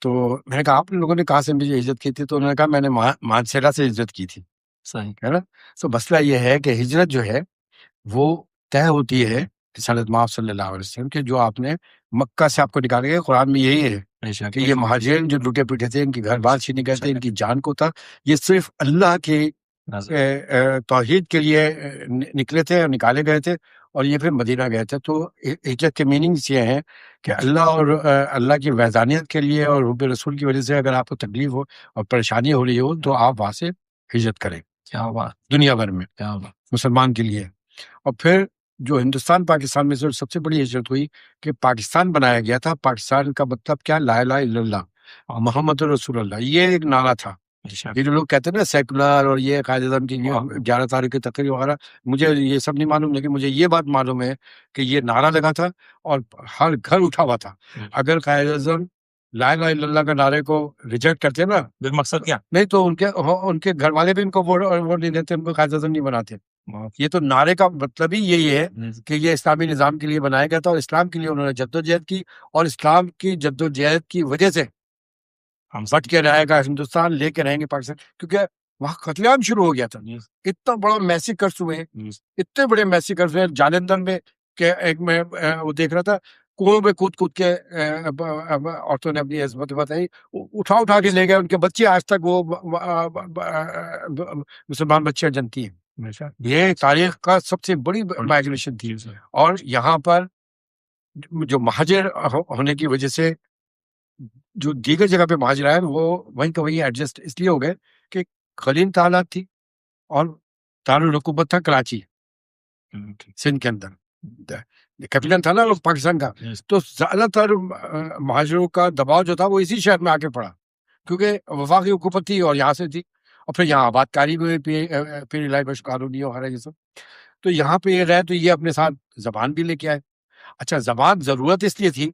تو میں نے کہا آپ لوگوں نے کہاں سے مجھے ہجرت کی تھی؟ تو انہوں نے کہا میں نے مانسیرا سے ہجرت کی تھی. صحیح ہے نا. تو مسئلہ یہ ہے کہ ہجرت جو ہے وہ طے ہوتی ہے رسالت مآب صلی اللہ علیہ وسلم کہ جو آپ نے مکہ سے آپ کو نکالے گئے. قرآن میں یہی ہے کہ یہ مہاجرین جو لوٹے پیٹے تھے، ان کی گھر بار چھینے گئے تھے، ان کی جان کو تھا، یہ صرف اللہ کی توحید کے لیے نکلے تھے اور نکالے گئے تھے، اور یہ پھر مدینہ گئے تھے. تو ہجرت کے میننگس یہ ہیں کہ اللہ اور اللہ کی وحدانیت کے لیے اور حب رسول کی وجہ سے اگر آپ کو تکلیف ہو اور پریشانی ہو رہی ہو تو آپ وہاں سے ہجرت کریں. کیا بات، دنیا بھر میں مسلمان کے لیے. اور پھر جو ہندوستان پاکستان میں سے سب سے بڑی ہجرت ہوئی کہ پاکستان بنایا گیا تھا. پاکستان کا مطلب کیا؟ لا الہ الا اللہ محمد رسول اللہ، یہ ایک نعرہ تھا. یہ جو لوگ کہتے ہیں نا سیکولر اور یہ قائد اعظم کی 11 تاریخ کی تقریر وغیرہ، مجھے یہ سب نہیں معلوم، لیکن مجھے یہ بات معلوم ہے کہ یہ نعرہ لگا تھا اور ہر گھر اٹھا ہوا تھا. اگر قائد اعظم لا الہ الا اللہ کا نعرے کو ریجیکٹ کرتے نا، مقصد کیا نہیں تو ان کے گھر والے بھی ان کو ووٹ نہیں دیتے، ان کو قائد اعظم نہیں بناتے. یہ تو نعرے کا مطلب ہی یہی ہے کہ یہ اسلامی نظام کے لیے بنایا گیا تھا اور اسلام کے لیے انہوں نے جدوجہد کی، اور اسلام کی جدوجہد کی وجہ سے ہم بٹ کے رہے گا ہندوستان، لے کے رہیں گے پاکستان، کیونکہ وہاں قتل عام شروع ہو گیا تھا. اتنا بڑا میسیکرز ہوئے، اتنے بڑے میسیکرز ہوئے جالندھر میں کہ ایک میں وہ دیکھ رہا تھا، کنویں میں کود کود کے عورتوں نے اپنی عظمت بتائی، اٹھا کے لے گئے. ان کے بچے آج تک وہ مسلمان بچیاں جنتی ہیں. یہ تاریخ کا سب سے بڑی مائگریشن تھی. اور یہاں پر جو مہاجر ہونے کی وجہ سے جو دیگر جگہ پہ مہاجر آئے وہ وہیں کا وہیں ایڈجسٹ اس لیے ہو گئے کہ قلیم تعداد تھی اور دارالحکومت تھا کراچی سندھ کے اندر، کیپٹل تھا نا پاکستان کا. تو زیادہ تر مہاجروں کا دباؤ جو تھا وہ اسی شہر میں آ کے پڑا، کیونکہ وفاقی حکومت تھی اور یہاں سے تھی، اور پھر یہاں آباد کاری بھی پھر علاج بش قانونی وغیرہ یہ سب. تو یہاں پہ یہ رہے تو یہ اپنے ساتھ زبان بھی لے کے آئے. اچھا زبان ضرورت اس لیے تھی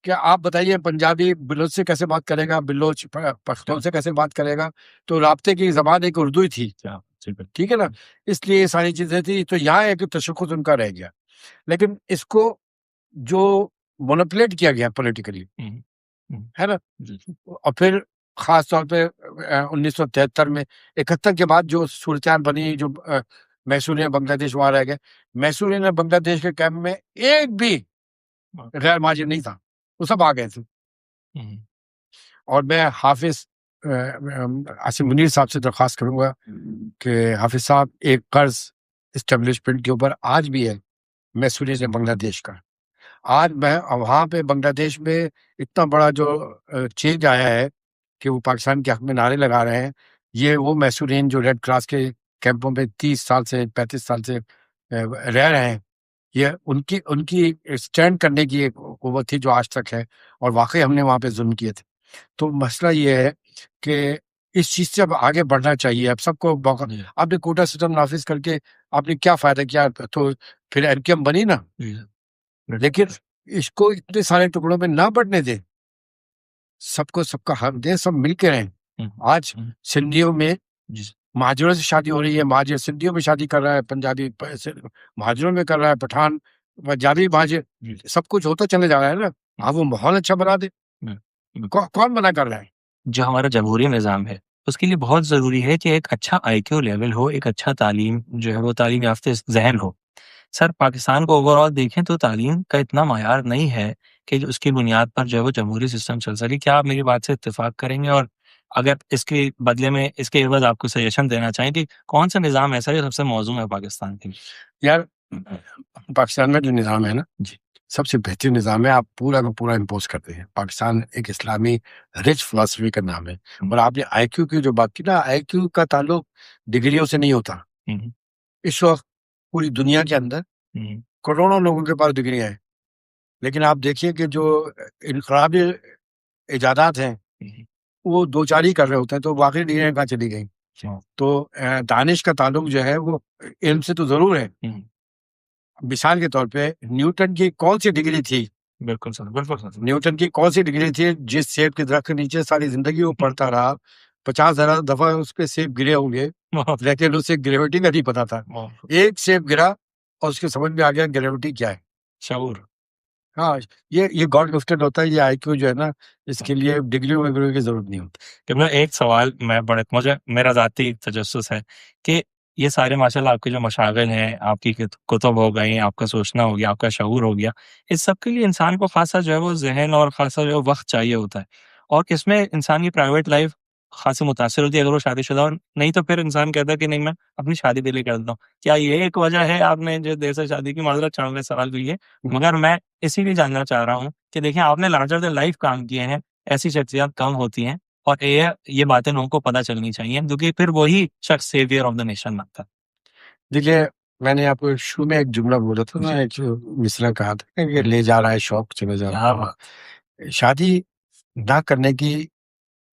کہ آپ بتائیے پنجابی بلوچ سے کیسے بات کرے گا، بلوچ پختون سے کیسے بات کرے گا، تو رابطے کی زبان ایک اردو ہی تھی. ٹھیک ہے نا. اس لیے یہ ساری چیزیں تھی. تو یہاں ایک تشخص ان کا رہ گیا، لیکن اس کو جو مونوپلیٹ کیا گیا پولیٹیکلی ہے نا. اور پھر خاص طور پہ 1973 میں 71 کے بعد جو صورتحال بنی، جو میسورین بنگلہ دیش وہاں رہ گئے. میسورین بنگلہ دیش کے کیمپ میں ایک بھی غیر مہاجر نہیں تھا، وہ سب آ گئے تھے. اور میں حافظ عاصم منیر صاحب سے درخواست کروں گا کہ حافظ صاحب ایک قرض اسٹیبلشمنٹ کے اوپر آج بھی ہے میسورین بنگلہ دیش کا. آج میں وہاں پہ بنگلہ دیش میں اتنا بڑا جو چینج آیا ہے کہ وہ پاکستان کے حق میں نعرے لگا رہے ہیں. یہ وہ میسورین جو ریڈ کراس کے کیمپوں میں 30 سال سے 35 سال سے رہ رہے ہیں، یہ ان کی اسٹینڈ کرنے کی ایک قوت تھی جو آج تک ہے، اور واقعی ہم نے وہاں پہ ظلم کیے تھے. تو مسئلہ یہ ہے کہ اس چیز سے اب آگے بڑھنا چاہیے. اب سب کو موقع، آپ نے کوٹا سسٹم نافذ کر کے آپ نے کیا فائدہ کیا؟ تو پھر ایم کیو ایم بنی نا، لیکن اس کو اتنے سارے ٹکڑوں میں نہ بٹنے دیں، سب کو سب کا حق دیں، سب مل کے رہیں. آج سندھیوں میں مہاجروں سے شادی ہو رہی ہے، مہاجر سندھیوں میں شادی کر رہا ہے، پنجابی مہاجروں میں کر رہا ہے، پٹھان پنجابی مہاجر، سب کچھ ہوتا چلے جا رہا ہے نا. آپ وہ ماحول اچھا بنا دے. کون منع کر رہا ہے؟ جو ہمارا جمہوری نظام ہے اس کے لیے بہت ضروری ہے کہ ایک اچھا آئی کیو لیول ہو، ایک اچھا تعلیم جو ہے وہ تعلیم یافتہ ذہن ہو. سر پاکستان کو اوور آل دیکھیں تو تعلیم کا اتنا معیار نہیں ہے کہ اس کی بنیاد پر جو ہے وہ جمہوری سسٹم چل سکے. کیا آپ میری بات سے اتفاق کریں گے؟ اور اگر اس کے بدلے میں اس کے عوض آپ کو سجیشن دینا چاہیں کہ کون سا نظام ایسا ہے جو سب سے موزوں ہے پاکستان کے لیے؟ یار پاکستان میں جو نظام ہے نا جی سب سے بہترین نظام ہے. آپ پورا کا پورا امپوز کرتے ہیں. پاکستان ایک اسلامی رچ فلسفی کا نام ہے. اور آپ نے آئی کیو کی جو بات کی نا، آئی کیو کا تعلق ڈگریوں سے نہیں ہوتا. اس وقت پوری دنیا کے اندر کروڑوں لوگوں کے پاس ڈگریاں ہیں، لیکن آپ دیکھیے کہ جو انقلابی ایجادات ہیں وہ دو چار ہی کر رہے ہوتے ہیں، تو واقعی ڈگریاں کہاں چلی گئیں؟ تو دانش کا تعلق جو ہے وہ علم سے تو ضرور ہے. مثال کے طور پہ نیوٹن کی کون سی ڈگری تھی؟ بالکل سر، بالکل سر. نیوٹن کی کون سی ڈگری تھی جس سیب کے درخت کے نیچے ساری زندگی وہ پڑھتا رہا، 50,000 دفعہ اس پہ سیب گرے ہوں گے، لیکن اسے گریوٹی کا نہیں پتا تھا. ایک سیب گرا اور اس کے سمجھ میں آ گیا گریوٹی کیا ہے. شعور. ہاں، یہ گاڈ گفٹڈ ہوتا ہے. یہ آئی کیو جو ہے نا، اس کے لیے ڈگری وغیرہ کی ضرورت نہیں ہوتی. کہ میں ایک سوال مجھے میرا ذاتی تجسس ہے کہ یہ سارے ماشاء اللہ آپ کے جو مشاغل ہیں، آپ کی کتب ہو گئی، آپ کا سوچنا ہو گیا، آپ کا شعور ہو گیا، اس سب کے لیے انسان کو خاصا جو ہے وہ ذہن اور خاصا جو ہے وقت چاہیے ہوتا ہے، اور اس میں انسان کی پرائیویٹ لائف خاصی متاثر ہوتی ہے اگر وہ شادی شدہ ہو. نہیں تو پھر انسان کہتا ہے کہ نہیں، میں اپنی شادی دلی کر دیتا ہوں. کیا یہ ایک وجہ ہے آپ نے جو دیر سے شادی کی؟ معذرت چاہوں گا سوال کے لیے، مگر میں اسی لیے جاننا چاہ رہا ہوں کہ دیکھیں آپ نے لارجر دین لائف کام کیے ہیں، ایسی شخصیات کم ہوتی ہیں، اور یہ باتیں لوگوں کو پتہ چلنی چاہیے، کیونکہ پھر وہی شخص سیویئر آف دا نیشن بنتا ہے. دیکھیے، میں نے آپ کو شروع میں ایک جملہ بولا تھا نا، ایک مصرع کہا تھا کہ لے جا رہا ہے شوق چلے جا رہا ہے. شادی نہ کرنے کی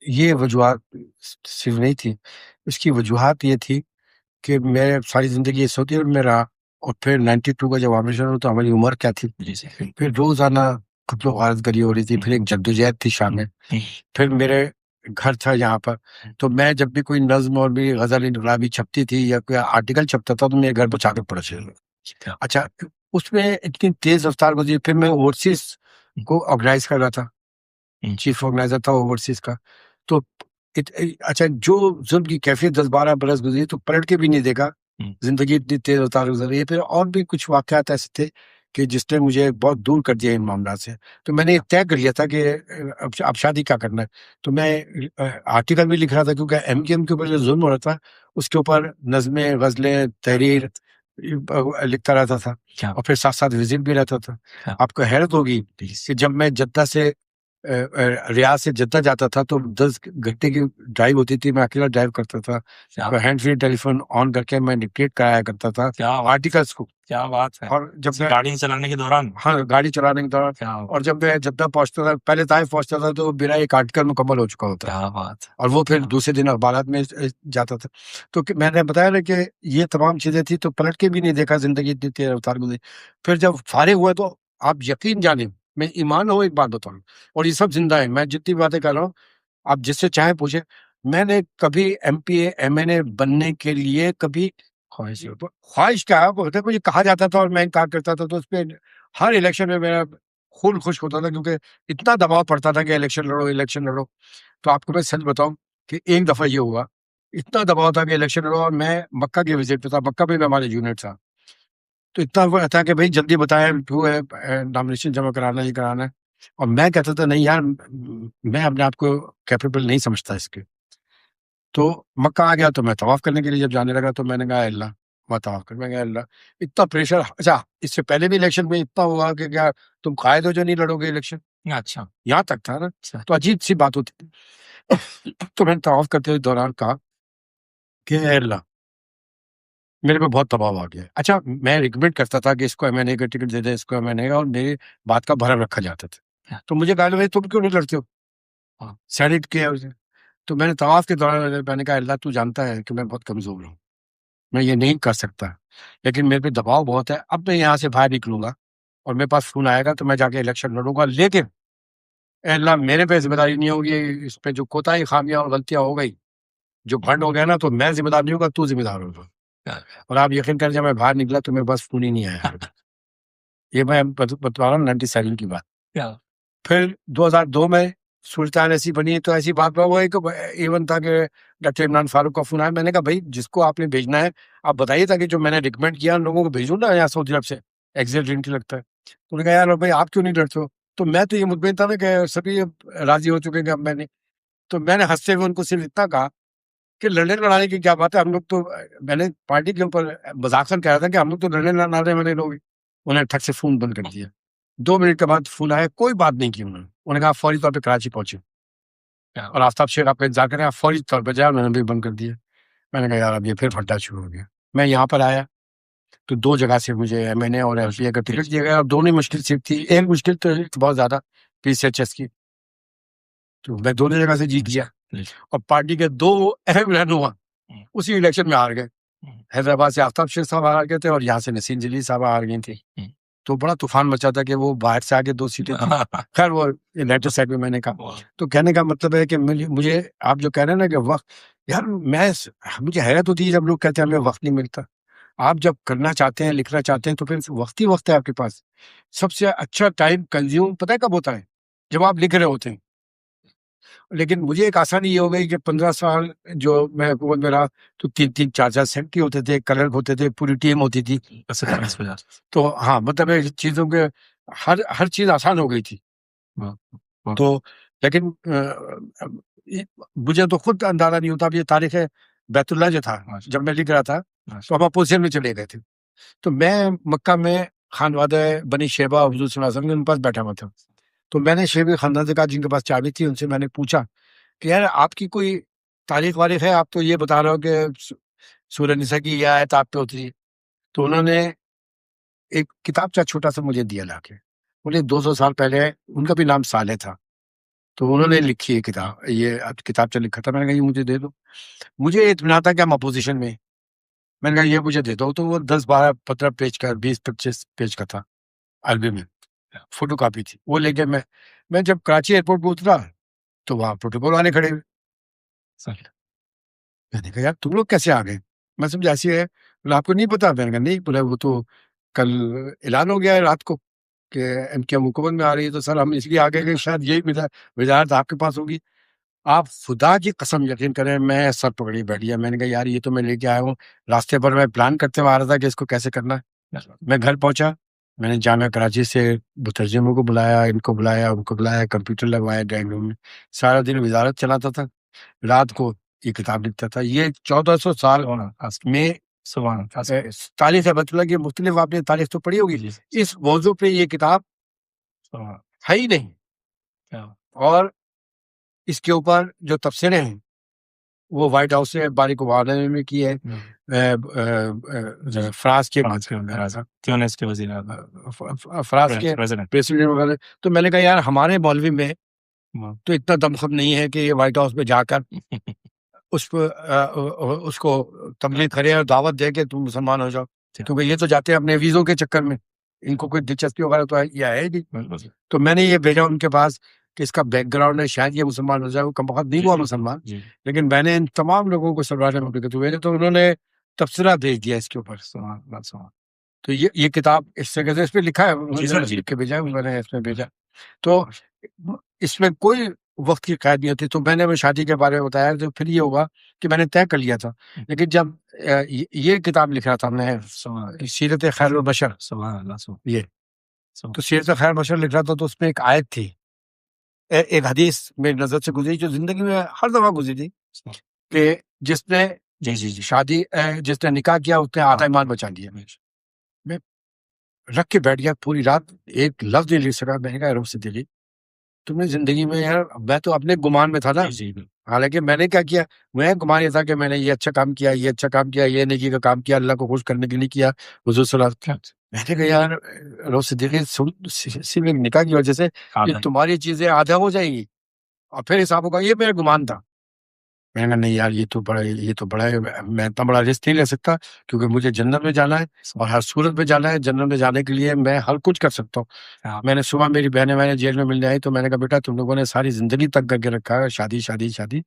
یہ وجوہات صرف نہیں تھی، اس کی وجوہات یہ تھی کہ میں ساری زندگی سعودی عرب میں رہا، اور پھر 92 کا جب آپریشن ہوا تو ہماری عمر کیا تھی، پھر روزانہ قتل و غارت گری ہو رہی تھی، پھر ایک جدوجہد تھی شامل، پھر میرے گھر تھا یہاں پر. تو میں جب بھی کوئی نظم اور بھی غزل انقلابی چھپتی تھی یا کوئی آرٹیکل چھپتا تھا تو میرے گھر پہنچا کے پڑھا چاہیے. اچھا، اس میں اتنی تیز رفتار گزری. پھر میں اوورسیز کو آرگنائز کر رہا تھا، چیف آرگنائزر تھا اوورسیز کا. تو اچھا، جو ظلم کی کیفیت 10-12 برس گزری تو پلٹ کے بھی نہیں دیکھا، زندگی اتنی تیز رفتار گزری. پھر اور بھی کچھ واقعات ایسے تھے کہ جس نے مجھے بہت دور کر دیا ان معاملات سے. تو میں نے طے کر لیا تھا کہ اب شادی کیا کرنا ہے. تو میں آرٹیکل بھی لکھ رہا تھا، کیونکہ ایم کیو ایم کے اوپر جو ظلم ہو رہا تھا اس کے اوپر نظمیں، غزلیں، تحریر لکھتا رہتا تھا، اور پھر ساتھ ساتھ وزٹ بھی رہتا تھا. آپ کو حیرت ہوگی کہ جب میں جدہ سے ریاض سے جدہ جاتا تھا تو 10 گھنٹے کی ڈرائیو ہوتی تھی، میں اکیلا ڈرائیو کرتا تھا، hand free telephone on کر کے میں ڈکٹیٹ کرایا کرتا تھا آرٹیکلس کو. کیا بات ہے! اور جب میں گاڑی چلانے کے دوران، ہاں، گاڑی چلانے کے دوران، اور جب میں جدہ پہنچتا تھا، پہلے طائف پہنچتا تھا تو میرا ایک آرٹیکل مکمل ہو چکا ہوتا، کیا بات! اور وہ پھر دوسرے دن اخبارات میں جاتا تھا. تو میں نے بتایا نا کہ یہ تمام چیزیں تھی، تو پلٹ کے بھی نہیں دیکھا، زندگی اتنی تیز رفتار گزری. پھر جب فارغ ہوئے تو آپ یقین جانیں، میں ایمان ہو ایک بات بتاؤں، اور یہ سب زندہ ہے، میں جتنی باتیں کر رہا ہوں آپ جس سے چاہیں پوچھیں، میں نے کبھی M P A M N A بننے کے لیے کبھی خواہش کیا مجھے کہا جاتا تھا اور میں انکار کرتا تھا، تو اس پہ ہر الیکشن میں میرا خون خشک ہوتا تھا، کیونکہ اتنا دباؤ پڑتا تھا کہ الیکشن لڑو الیکشن لڑو. تو آپ کو میں سچ بتاؤں کہ ایک دفعہ یہ ہوا، اتنا دباؤ تھا کہ الیکشن لڑو، اور میں مکہ کے وزٹ پہ تھا، مکہ پہ ہمارے یونٹ تھا. تو اتنا وہ تھا کہ بھائی جلدی بتائیں کیوں ہے نامنیشن جمع کرانا ہی کرانا ہے. اور میں کہتا تھا نہیں یار، میں اپنے آپ کو کیپیبل نہیں سمجھتا اس کے. تو مکہ آ گیا تو میں طواف کرنے کے لیے جب جانے لگا تو میں نے کہا اللہ، میں طواف کر، میں کہا اللہ اتنا پریشر. اچھا، اس سے پہلے بھی الیکشن میں اتنا ہوا کہ کیا تم قائد ہو جو نہیں لڑو گے الیکشن؟ اچھا، یہاں تک تھا نا. تو عجیب سی بات ہوتی تھی. تو میں نے طواف کرتے ہوئے دوران کہا کہ اے اللہ، میرے پہ بہت دباؤ آ گیا. اچھا، میں ریکمینڈ کرتا تھا کہ اس کو ایم این اے کا ٹکٹ دے دیں، اس کو ایم این اے کا، اور میری بات کا بھرم رکھا جاتا تھا. تو مجھے کہا بھائی تم کیوں نہیں لڑتے ہو، سینیٹ کیا اسے. تو میں نے طواف کے دوران میں نے کہا اللہ تو جانتا ہے کہ میں بہت کمزور ہوں، میں یہ نہیں کر سکتا، لیکن میرے پہ دباؤ بہت ہے. اب میں یہاں سے باہر نکلوں گا اور میرے پاس فون آئے گا تو میں جا کے الیکشن لڑوں گا، لیکن اے اللہ میرے پہ ذمہ داری نہیں ہوگی، اس پہ جو کوتاہی، خامیاں اور غلطیاں ہو گئی، جو بھنڈ ہو گیا نا، تو میں ذمہ دار نہیں ہوگا، تو ذمہ دار ہوگا. اور آپ یقین کریں جب میں باہر نکلا تو میرے پاس فون ہی نہیں آیا. یہ میں بتا رہا ہوں 97 کی بات. پھر 2002 میں صورتحال ایسی بنی تو ایسی بات وہ ایک ایون تھا کہ ڈاکٹر عمران فاروق کا فون آیا. میں نے کہا بھائی جس کو آپ نے بھیجنا ہے آپ بتائیے تاکہ جو میں نے ریکمینڈ کیا ان لوگوں کو بھیجوں نا یہاں سعودی عرب سے، ایگزیکٹ لگتا ہے. تو نے کہا یار بھائی آپ کیوں نہیں ڈرتے ہو؟ تو میں تو یہ مطمئن تھا نا کہ سبھی راضی ہو چکے ہیں اب میں نے. تو میں نے ہنستے ہوئے ان کو صرف اتنا کہا کہ لڑنے لڑانے کی کیا بات ہے، ہم لوگ تو، میں نے پارٹی کے اوپر مذاکر کہہ رہا تھا کہ ہم لوگ تو لڑنے لڑانے والے لوگ. انہوں نے ٹھک سے فون بند کر دیا. 2 منٹ کے بعد فون آیا، کوئی بات نہیں کی انہوں نے کہا فوری طور پہ کراچی پہنچے اور آفتاب شیخ آپ کا انتظار کریں، آپ فوری طور پہ جائیں. انہوں نے بھی بند کر دیا. میں نے کہا یار اب یہ پھر پھٹا شروع ہو گیا. میں یہاں پر آیا تو 2 جگہ سے مجھے MNA اور MPA کا ٹکٹ دیا گیا، اور دونوں ہی مشکل سیٹ تھی. ایک مشکل تو بہت زیادہ PCHS کی، تو میں دونوں جگہ سے جیت گیا. اور پارٹی کے 2 اہم رہنما اسی الیکشن میں ہار گئے. حیدرآباد سے آفتاب شیر صاحب ہار گئے تھے، اور یہاں سے نسیم جلیل صاحب ہار گئی تھی. تو بڑا طوفان مچا تھا کہ وہ باہر سے آگے 2 سیٹیں تھیں. خیر وہ لیٹر سائڈ میں نے کہا. تو کہنے کا مطلب ہے کہ مجھے آپ جو کہہ رہے ہیں نا کہ وقت، یار مجھے حیرت ہوتی ہے جب لوگ کہتے ہیں ہمیں وقت نہیں ملتا. آپ جب کرنا چاہتے ہیں، لکھنا چاہتے ہیں، تو پھر وقت ہی وقت ہے آپ کے پاس. سب سے اچھا ٹائم کنزیوم پتہ ہے کب ہوتا ہے؟ جب آپ لکھ رہے ہوتے ہیں. لیکن مجھے ایک آسانی یہ ہو گئی کہ 15 سال جو میں حکومت میں رہا، تو 3 4 سیکٹری ہوتے تھے، کلرک ہوتے تھے، پوری ٹیم ہوتی تھی. تو ہاں مطلب ہے چیزوں کے ہر چیز آسان ہو گئی تھی. تو لیکن مجھے تو خود اندازہ نہیں ہوتا. اب یہ تاریخ بیت اللہ جو تھا، جب میں لکھ رہا تھا تو ہم اپوزیشن میں چلے گئے تھے. تو میں مکہ میں خانوادہ بنی شیبہ حضور صلی اللہ علیہ وسلم کے ان پاس بیٹھا ہوا تھا. تو میں نے شیبی خاندان سے کہا، جن کے پاس چابی تھی، ان سے میں نے پوچھا کہ یار آپ کی کوئی تاریخ واریخ ہے؟ آپ تو یہ بتا رہے ہو کہ سورہ نساء کی یہ آیت آپ پہ اتری. تو انہوں نے ایک کتابچہ چھوٹا سا مجھے دیا لا کے. انہیں 200 سال پہلے، ان کا بھی نام صالح تھا، تو انہوں نے لکھی ہے کتاب، یہ کتابچہ لکھا تھا. میں نے کہا یہ مجھے دے دو. مجھے اطمینان تھا کہ ہم اپوزیشن میں. میں نے کہا یہ مجھے دے دو. تو وہ 10 12 15 پیج کا، 20 25 پیج کا تھا، عربی میں فوٹو کاپی تھی. وہ لے کے میں جب کراچی ایئرپورٹ پہ اترا تو وہاں پروٹوکول والے کھڑے ہوئے. میں نے کہا یار تم لوگ کیسے آ گئے؟ میں سمجھا ایسی ہے. بولا آپ کو نہیں پتا؟ میں نے کہا نہیں. بولا وہ تو کل اعلان ہو گیا ہے رات کو کہ MK حکومت میں آ رہی ہے. تو سر ہم اس لیے آ گئے کہ شاید یہی وزارت آپ کے پاس ہوگی. آپ خدا کی قسم یقین کریں، میں سر پکڑی بیٹھ گیا. میں نے کہا یار یہ تو میں لے کے آیا ہوں. راستے پر میں پلان کرتے ہوئے آ رہا تھا کہ اس کو کیسے کرنا ہے. میں گھر پہنچا، میں نے جامعہ کراچی سے مترجموں کو بلایا، ان کو بلایا، ان کو بلایا، کمپیوٹر لگوایا ڈرائنگ روم میں. سارا دن وزارت چلاتا تھا، رات کو یہ کتاب لکھتا تھا. یہ 1400 سال میں تاریخ بیت اللہ کی مختلف، آپ نے تاریخ تو پڑھی ہوگی، اس موضوع پہ یہ کتاب ہے ہی نہیں. اور اس کے اوپر جو تفسیریں ہیں وہ وائٹ ہاؤس سے باریک اوباما نے کی ہے، فرانس کے وزیر فرانس کے پریسیڈنٹ وغیرہ. تو میں نے کہا یار ہمارے مولوی میں تو اتنا دمخم نہیں ہے کہ یہ وائٹ ہاؤس میں جا کر اس کو تبلیغ کرے اور دعوت دے کہ تم مسلمان ہو جاؤ، کیونکہ یہ تو جاتے ہیں اپنے ویزوں کے چکر میں، ان کو کوئی دلچسپی وغیرہ تو یہ ہے نہیں. تو میں نے یہ بھیجا ان کے پاس کہ اس کا بیک گراؤنڈ ہے، شاید یہ مسلمان ہو جائے. وہ کم وقت نہیں ہوا مسلمان، لیکن میں نے ان تمام لوگوں کو سربراہ میں تو انہوں نے تبصرہ بھیج دیا اس کے اوپر. تو یہ کتاب اس جگہ سے اس پہ لکھا ہے، لکھ کے بھیجا، میں نے اس میں بھیجا. تو اس میں کوئی وقت کی قید نہیں ہوتی. تو میں نے شادی کے بارے میں بتایا، تو پھر یہ ہوگا کہ میں نے طے کر لیا تھا. لیکن جب یہ کتاب لکھ رہا تھا ہم نے سیرت خیر البشر، یہ تو سیرت خیر بشر لکھ رہا تھا، تو اس میں ایک آیت تھی، ایک حدیث میری نظر سے گزری جو زندگی میں ہر دفعہ گزری تھی، کہ جس نے شادی جس نے نکاح کیا اس نے آدھا ایمان بچا لیا. میں رکھ کے بیٹھ گیا پوری رات، ایک لفظ نہیں لکھ سکا. میں نے کہا رب سے دلی تم نے زندگی میں، یار میں تو اپنے گمان میں تھا نا، حالانکہ میں نے کیا کیا، میں گمان یہ تھا کہ میں نے یہ اچھا کام کیا، یہ اچھا کام کیا، یہ نیکی کا کام کیا، اللہ کو خوش کرنے کے لیے کیا، حضور صلی اللہ علیہ وسلم. میں نے کہا یار رب صدیقی صرف ایک نکاح کی وجہ سے تمہاری چیزیں آدھا ہو جائیں گی اور پھر حساب ہوگا. یہ میرا گمان تھا. میں نے کہا نہیں یار یہ تو بڑا ہے، میں اتنا بڑا رسک نہیں لے سکتا، کیونکہ مجھے جنت میں جانا ہے اور ہر صورت میں جانا ہے. جنت میں جانے کے لیے میں ہر کچھ کر سکتا ہوں. میں نے صبح میری بہنیں میں نے جیل میں ملنے آئی، تو میں نے کہا بیٹا تم لوگوں نے ساری زندگی تک کر کے رکھا ہے شادی شادی شادی،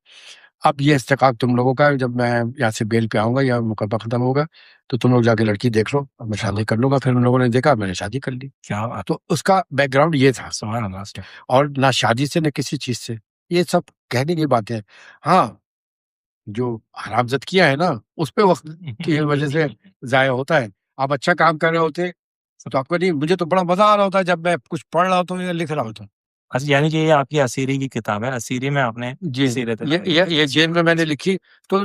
اب یہ استحقاق تم لوگوں کا ہے. جب میں یہاں سے بیل پہ آؤں گا یا مقدمہ ختم ہوگا تو تم لوگ جا کے لڑکی دیکھ لو، اب میں شادی کر لوں گا. پھر ان لوگوں نے دیکھا، میں نے شادی کر لی. تو اس کا بیک گراؤنڈ یہ تھا، اور نہ شادی سے نہ کسی چیز سے. یہ سب کہنے کی باتیں. ہاں جو حرام زد کیا ہے نا اس پہ وقت کی وجہ سے ضائع ہوتا ہے. آپ اچھا کام کر رہے ہوتے تو آپ کو نہیں. مجھے تو بڑا مزہ آ رہا ہوتا ہے جب میں کچھ پڑھ رہا ہوتا ہوں یا لکھ رہا ہوتا ہوں. یعنی کہ یہ آپ کی اسیری کی کتاب ہے، اسیری میں آپ نے جی یہ جیل میں نے لکھی، تو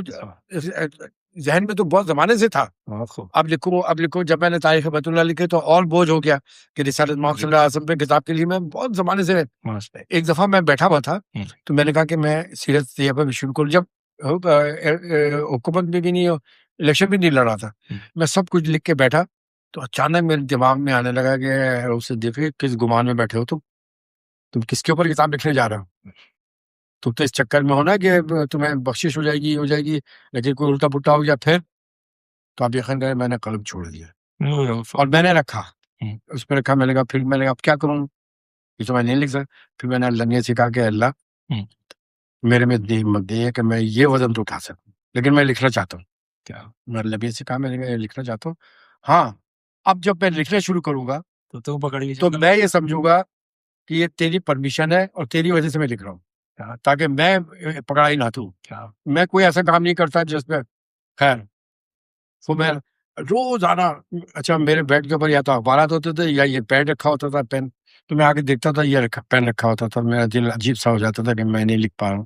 ذہن میں تو بہت زمانے سے تھا اب لکھوں. جب میں نے تاریخ بیت اللہ لکھی تو اور بوجھ ہو گیا کہ رسالت محمد صلی اللہ علیہ وسلم پہ کتاب کے لیے میں بہت زمانے سے. ایک دفعہ میں بیٹھا ہوا تھا تو میں نے کہا کہ میں سیرت طیبہ بھی شروع کروں. جب حکومت میں بھی نہیں الیکشن بھی نہیں لڑا تھا. میں سب کچھ لکھ کے بیٹھا تو اچانک میرے دماغ میں آنے لگا کہ اسے دیکھے کس گمان میں بیٹھے ہو تم کس کے اوپر کتاب لکھنے جا رہے ہو؟ تم تو اس چکر میں ہونا کہ تمہیں بخشش ہو جائے گی لیکن کوئی الٹا پلٹا ہو گیا پھر تو آپ یقین کریں میں نے قلم چھوڑ دیا اور میں نے رکھا اس پہ رکھا. میں نے کہا پھر میں نے کہا اب کیا کروں, یہ تو میں نہیں لکھ سکتا. پھر میں نے اللہ نے سکھا کہ اللہ میرے میں اتنی ہمت نہیں ہے کہ میں یہ وزن تو اٹھا سکوں لیکن میں لکھنا چاہتا ہوں. کیا میں اللہ نے سکھا, میں نے کہا لکھنا چاہتا ہوں. ہاں اب جب میں لکھنا شروع کروں گا تو پکڑ تو میں یہ سمجھوں گا کہ یہ تیری پرمیشن ہے اور تیری وجہ سے میں لکھ رہا ہوں تاکہ میں پکڑائی نہ دوں. میں کوئی ایسا کام نہیں کرتا جس میں خیر وہ میں روزانہ اچھا میرے بیڈ کے اوپر یا تو اخبارات ہوتے تھے یا یہ پیڈ رکھا ہوتا تھا پین, تو میں آگے دیکھتا تھا یہ پین رکھا ہوتا تھا. میرا دل عجیب سا ہو جاتا تھا کہ میں نہیں لکھ پا رہا ہوں,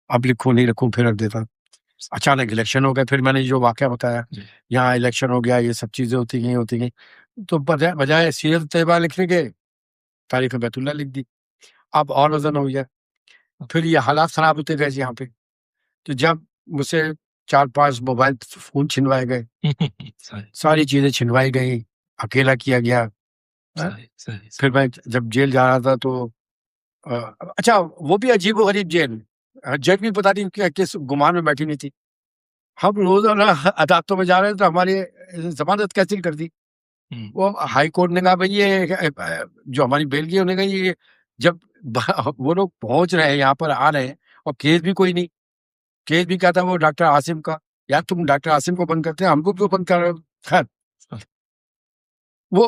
اب لکھوں نہیں لکھوں پھر رکھ دیتا. اچانک الیکشن ہو گئے, پھر میں نے جو واقعہ بتایا یہاں الیکشن ہو گیا, یہ سب چیزیں ہوتی گئی تو بجائے سیرت طیبہ لکھنے کے تاریخ بیت اللہ لکھ دی. اب اور وزن ہو گیا. پھر یہ حالات خراب ہوتے گئے یہاں پہ, تو جب مجھ سے 4-5 موبائل فون چھنوائے گئے, ساری چیزیں چھنوائی گئی, اکیلا کیا گیا. پھر میں جب جیل جا رہا تھا تو اچھا وہ بھی عجیب و غریب جیل بھی پتا نہیں کس گمان میں بیٹھی نہیں تھی. ہم روزانہ عدالتوں میں جا رہے تھے تو ہماری ضمانت کینسل کر دی. وہ ہائی کورٹ نے کہا بھائی یہ جو ہماری بیل کی انہوں نے کہا یہ جب وہ لوگ پہنچ رہے ہیں یہاں پر آ رہے ہیں اور کیس بھی کوئی نہیں, کیس بھی کیا تھا وہ ڈاکٹر عاصم کا, یار تم ڈاکٹر عاصم کو بند کرتے ہیں ہم کو کیوں بند کر رہے ہو. خیر وہ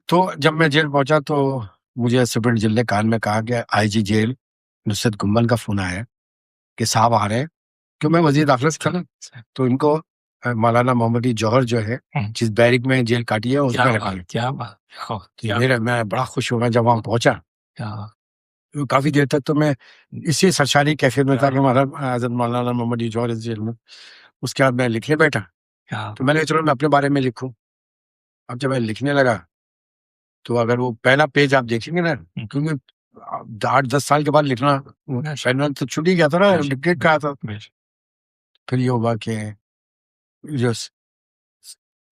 تو جب میں جیل پہنچا تو مجھے سپرنٹ جیل نے کان میں کہا کہ آئی جی جیل نصرت گنبل کا فون آیا کہ صاحب آ رہے ہیں, کہ میں وزیر داخلہ سے تھا نا, تو ان کو مولانا محمد جوہر جو ہے جس بیرک میں جیل کاٹی ہے اس میں رکھا. کیا بات, میں بڑا خوش ہوا جب وہاں پہنچا. کافی دیر تک تو میں اسی سرشاری کیفیت میں تھا کہ ہمارا حضرت مولانا محمد جوہر جیل میں. اس کے بعد میں لکھنے بیٹھا تو میں نے چلو میں اپنے بارے میں لکھوں. اب جب میں لکھنے لگا تو اگر وہ پہلا پیج آپ دیکھیں گے نا, کیونکہ 8-10 سال کے بعد لکھنا پہلے تو چھٹی گیا تھا نا, لکھ کہا تھا. پھر یہ ہوا کہ جو